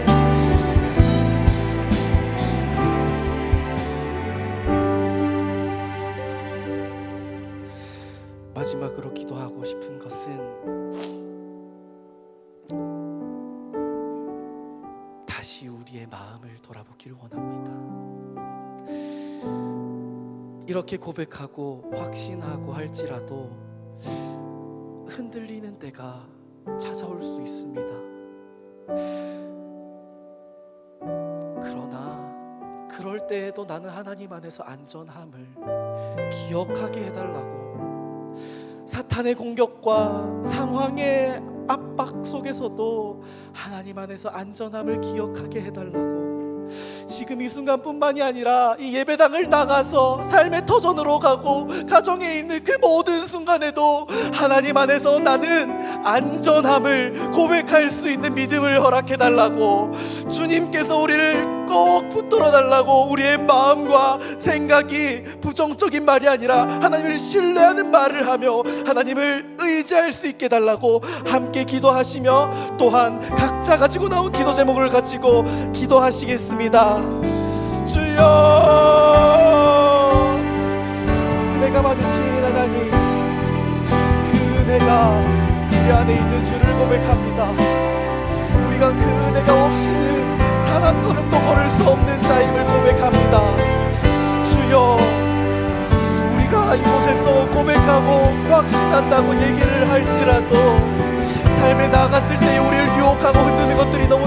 마지막으로 기도하고 싶은 것은 다시 우리의 마음을 돌아보기를 원합니다. 이렇게 고백하고 확신하고 할지라도 흔들리는 때가 찾아올 수 있습니다. 그러나 그럴 때에도 나는 하나님 안에서 안전함을 기억하게 해달라고, 사탄의 공격과 상황의 압박 속에서도 하나님 안에서 안전함을 기억하게 해달라고, 지금 이 순간뿐만이 아니라 이 예배당을 나가서 삶의 터전으로 가고 가정에 있는 그 모든 순간에도 하나님 안에서 나는 안전함을 고백할 수 있는 믿음을 허락해달라고, 주님께서 우리를 꼭 붙들어 달라고, 우리의 마음과 생각이 부정적인 말이 아니라 하나님을 신뢰하는 말을 하며 하나님을 의지할 수 있게 달라고 함께 기도하시며 또한 각자 가지고 나온 기도 제목을 가지고 기도하시겠습니다. 주여, 은혜가 많으신 하나님, 그 은혜가 우리 안에 있는 주를 고백합니다. 우리가 그 은혜가 없이는 단 한 걸음도 걸을 수 없는 자임을 고백합니다. 주여, 우리가 이곳에서 고백하고 확신한다고 얘기를 할지라도 삶에 나갔을 때 우리를 유혹하고 흔드는 것들이 너무